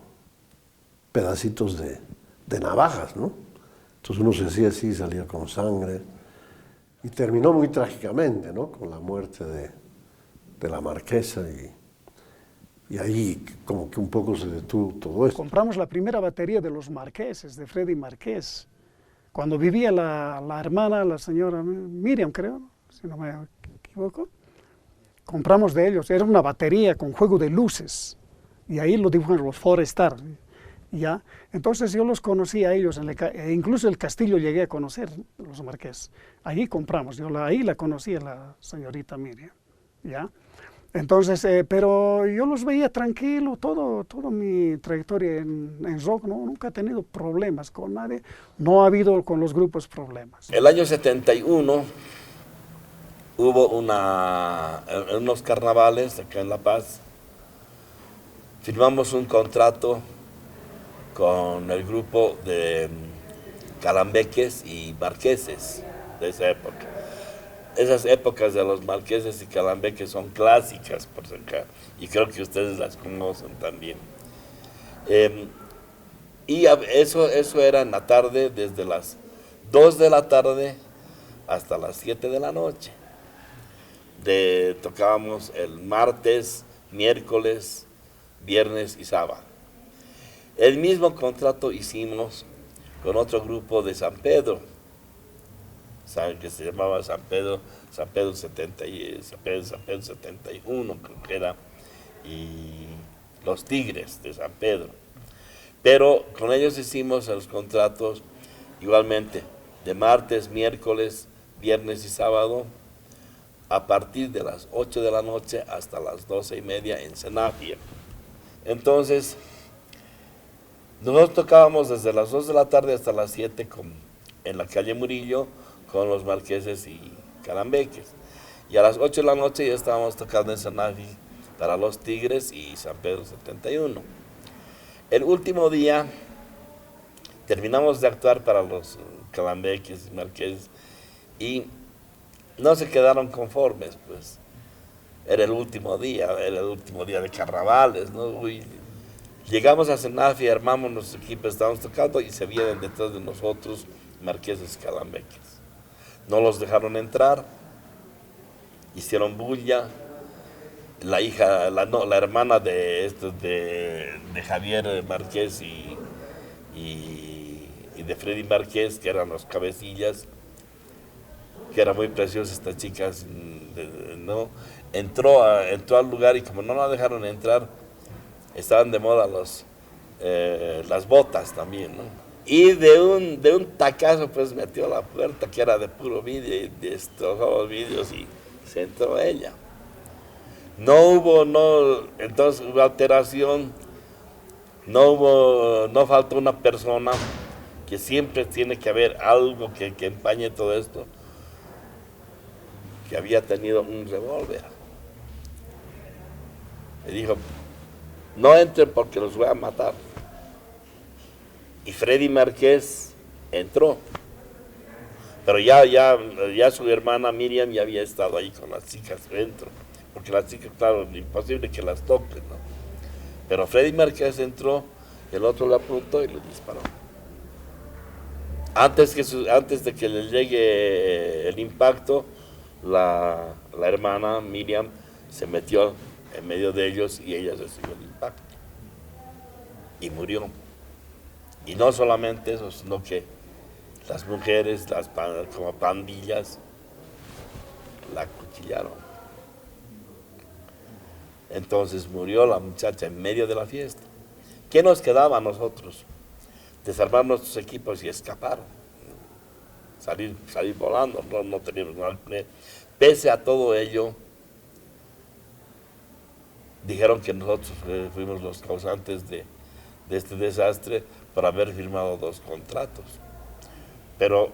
pedacitos de navajas, ¿no? Entonces uno se hacía así, salía con sangre, y terminó muy trágicamente, ¿no?, con la muerte de la marquesa, y ahí como que un poco se detuvo todo esto. Compramos la primera batería de los Marqueses, de Freddy Marqués, cuando vivía la hermana, la señora Miriam, creo, si no me equivoco. Compramos de ellos, era una batería con juego de luces, y ahí lo dibujan los Forestar. ¿Ya? Entonces yo los conocí a ellos, incluso el castillo llegué a conocer, los Marqués. Ahí compramos, ahí la conocí a la señorita Miriam, ¿ya? Entonces, pero yo los veía tranquilo, toda mi trayectoria en rock, ¿no? Nunca he tenido problemas con nadie, no ha habido con los grupos problemas. El año 71 hubo unos carnavales acá en La Paz, firmamos un contrato con el grupo de calambeques y marqueses de esa época. Esas épocas de los marqueses y calambeques son clásicas por acá, y creo que ustedes las conocen también. Y eso era en la tarde, desde las 2 de la tarde hasta las 7 de la noche. Tocábamos el martes, miércoles, viernes y sábado. El mismo contrato hicimos con otro grupo de San Pedro, ¿saben? Que se llamaba San Pedro 71, creo que era, y los Tigres de San Pedro. Pero con ellos hicimos los contratos igualmente de martes, miércoles, viernes y sábado, a partir de las 8 de la noche hasta las 12:30 en Senapia. Entonces, nosotros tocábamos desde las 2 de la tarde hasta las 7 en la calle Murillo con los marqueses y calambeques. Y a las 8 de la noche ya estábamos tocando en Sanafi para Los Tigres y San Pedro 71. El último día terminamos de actuar para los Calambeques y Marqueses y no se quedaron conformes, pues. Era el último día de carnavales, ¿no? Llegamos a Senafi, armamos nuestro equipo, estábamos tocando y se vienen detrás de nosotros Marqueses y Calambeques. No los dejaron entrar, hicieron bulla. La hija, la hermana de Javier Márquez y de Freddy Márquez, que eran los cabecillas, que era muy preciosa esta chica, ¿no? Entró al lugar y como no la dejaron entrar, estaban de moda las botas también, ¿no? Y de un tacazo pues metió la puerta, que era de puro vidrio, y destrozó los vidrios y se entró ella. Entonces hubo alteración, no faltó una persona, que siempre tiene que haber algo que empañe todo esto, que había tenido un revólver. Me dijo, no entren porque los voy a matar. Y Freddy Márquez entró, pero ya su hermana Miriam ya había estado ahí con las chicas dentro. Porque las chicas, claro, imposible que las toquen, ¿no? Pero Freddy Márquez entró, el otro le apuntó y le disparó. Antes de que le llegue el impacto, la hermana Miriam se metió en medio de ellos y ella recibió el impacto. Y murió. Y no solamente eso, sino que las mujeres, como pandillas, la acuchillaron. Entonces murió la muchacha en medio de la fiesta. ¿Qué nos quedaba a nosotros? Desarmar nuestros equipos y escapar. Salir volando, no teníamos nada que ver. Pese a todo ello, dijeron que nosotros fuimos los causantes de este desastre por haber firmado 2 contratos. Pero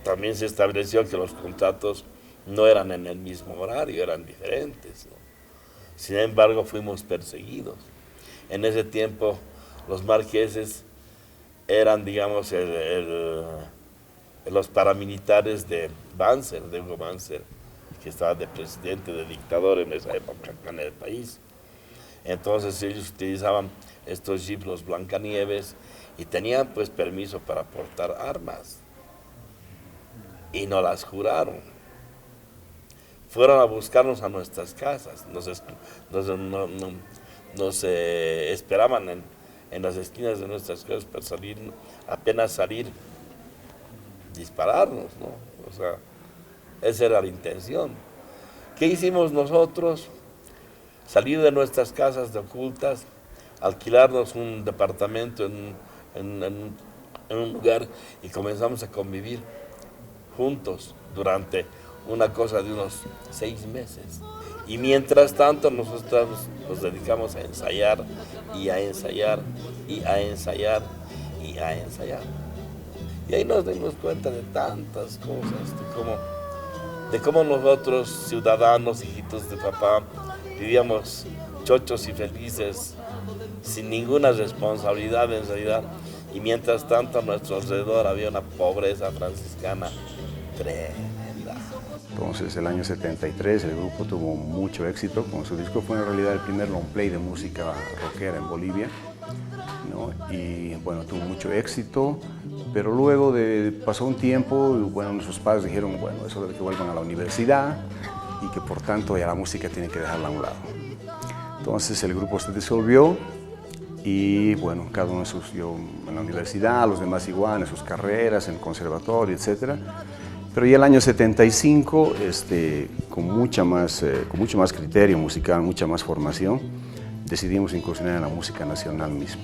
también se estableció que los contratos no eran en el mismo horario, eran diferentes, ¿no? Sin embargo, fuimos perseguidos. En ese tiempo, los marqueses eran, digamos, los paramilitares de Banzer, de Hugo Banzer, que estaba de presidente, de dictador en esa época en el país. Entonces ellos utilizaban estos jeeps, los Blancanieves, y tenían pues permiso para portar armas. Y nos las juraron. Fueron a buscarnos a nuestras casas, nos esperaban en las esquinas de nuestras casas para salir, apenas salir, dispararnos, ¿no? O sea, esa era la intención. ¿Qué hicimos nosotros? Salir de nuestras casas de ocultas, alquilarnos un departamento en un lugar y comenzamos a convivir juntos durante una cosa de unos 6 meses. Y mientras tanto nosotros nos dedicamos a ensayar y a ensayar y a ensayar y a ensayar. Y ahí nos dimos cuenta de tantas cosas, de cómo nosotros, ciudadanos, hijitos de papá, vivíamos chochos y felices, sin ninguna responsabilidad en realidad. Y mientras tanto a nuestro alrededor había una pobreza franciscana tremenda. Entonces, el año 73 el grupo tuvo mucho éxito con su disco. Fue en realidad el primer long play de música rockera en Bolivia, ¿no? Y bueno, tuvo mucho éxito, pero luego pasó un tiempo y bueno, nuestros padres dijeron, bueno, eso de que vuelvan a la universidad y que por tanto ya la música tiene que dejarla a un lado. Entonces el grupo se disolvió y bueno, cada uno siguió en la universidad, los demás igual, en sus carreras, en el conservatorio, etc. Pero ya el año 75, con mucho más criterio musical, mucha más formación, decidimos incursionar en la música nacional misma.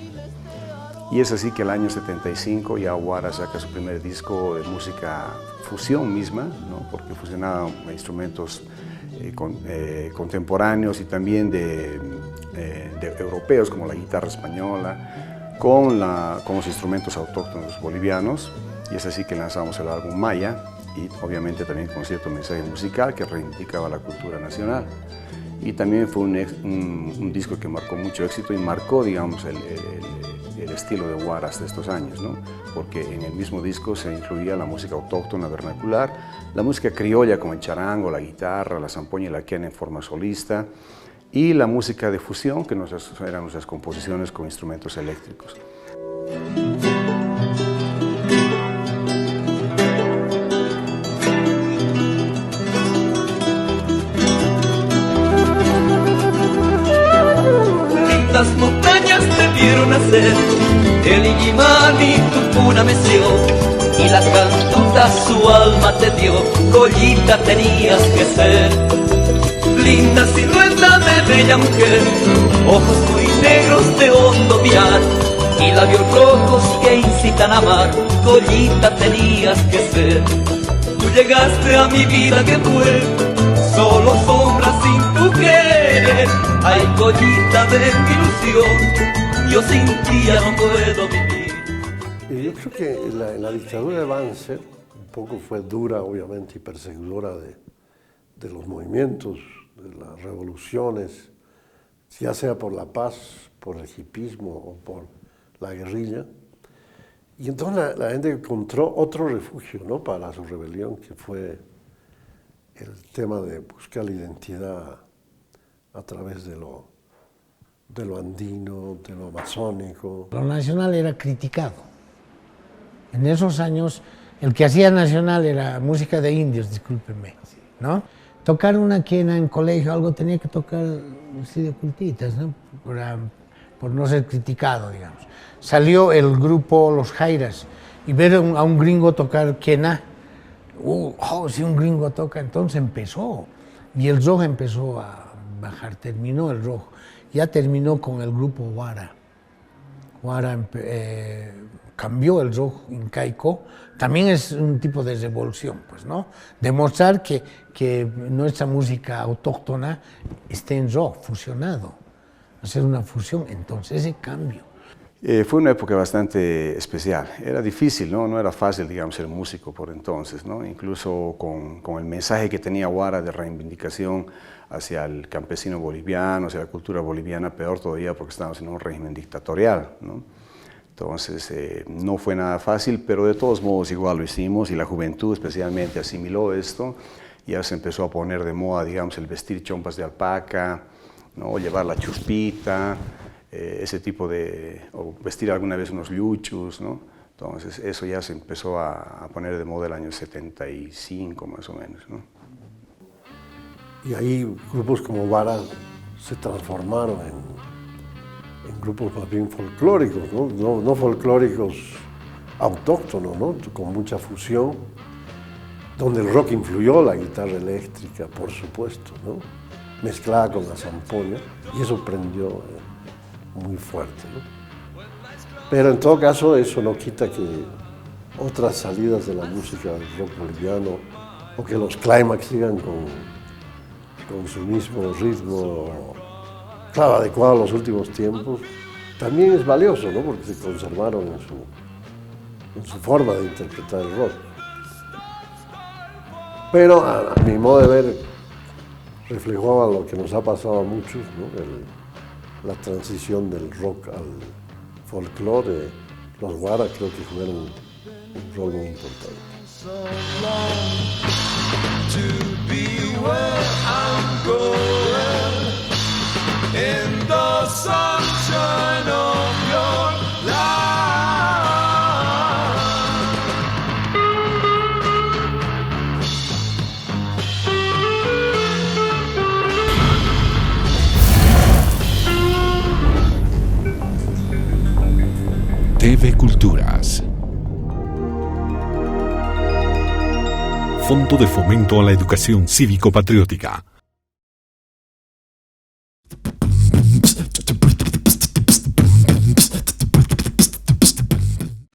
Y es así que el año 75 ya Guara saca su primer disco de música fusión misma, ¿no? Porque fusionaba instrumentos contemporáneos y también de europeos como la guitarra española con los instrumentos autóctonos bolivianos, y es así que lanzamos el álbum Maya y obviamente también con cierto mensaje musical que reivindicaba la cultura nacional. Y también fue un disco que marcó mucho éxito y marcó, digamos, el estilo de Huaras de estos años, ¿no? Porque en el mismo disco se incluía la música autóctona vernacular, la música criolla como el charango, la guitarra, la zampoña y la quena en forma solista, y la música de fusión, que eran nuestras composiciones con instrumentos eléctricos. Las montañas te vieron nacer, el Illimani tu cuna meció, y la cantuta su alma te dio, Collita tenías que ser. Linda silueta de bella mujer, ojos muy negros de hondo mirar, y labios rojos que incitan a amar, Collita tenías que ser. Tú llegaste a mi vida que fue solo sombra sin tu querer. Ay, Collita de mi ilusión, yo sin ti ya no puedo vivir. Y yo creo que la dictadura de Banzer un poco fue dura, obviamente, y perseguidora de los movimientos, de las revoluciones, ya sea por la paz, por el hipismo o por la guerrilla. Y entonces la gente encontró otro refugio, ¿no?, para su rebelión, que fue el tema de buscar la identidad a través de lo andino, de lo amazónico. Lo nacional era criticado. En esos años, el que hacía nacional era música de indios, discúlpenme, ¿no? Tocar una quena en colegio, algo tenía que tocar de cultitas, ¿no? Por no ser criticado, digamos. Salió el grupo Los Jairas, y ver a un gringo tocar quena, si un gringo toca, entonces empezó. Y el rock empezó a bajar, terminó el rock. Ya terminó con el grupo Huara. Huara cambió el rock incaico. También es un tipo de revolución, pues, ¿no? Demostrar que nuestra música autóctona esté en rock, fusionado. Hacer una fusión, entonces ese cambio. Fue una época bastante especial. Era difícil, ¿no? No era fácil, digamos, ser músico por entonces, ¿no? Incluso con el mensaje que tenía Huara de reivindicación hacia el campesino boliviano, hacia la cultura boliviana, peor todavía porque estábamos en un régimen dictatorial, ¿no? Entonces, no fue nada fácil, pero de todos modos igual lo hicimos, y la juventud especialmente asimiló esto. Ya se empezó a poner de moda, digamos, el vestir chompas de alpaca, ¿no? Llevar la chuspita, ese tipo o vestir alguna vez unos yuchus, ¿no? Entonces eso ya se empezó a poner de moda el año 75 más o menos, ¿no? Y ahí grupos como Huara se transformaron en grupos más bien folclóricos, ¿no? No folclóricos autóctonos, ¿no? Con mucha fusión, donde el rock influyó, la guitarra eléctrica, por supuesto, ¿no? Mezclada con la zampoña, y eso prendió muy fuerte, ¿no? Pero en todo caso eso no quita que otras salidas de la música del rock boliviano, o que los clímax sigan con su mismo ritmo, claro, adecuado a los últimos tiempos, también es valioso, ¿no? Porque se conservaron en su forma de interpretar el rock. Pero a mi modo de ver, reflejaba lo que nos ha pasado a muchos, ¿no? La transición del rock al folclore. Los Huara creo que jugaron un rol muy importante. TV Culturas. Fondo de Fomento a la Educación Cívico-Patriótica.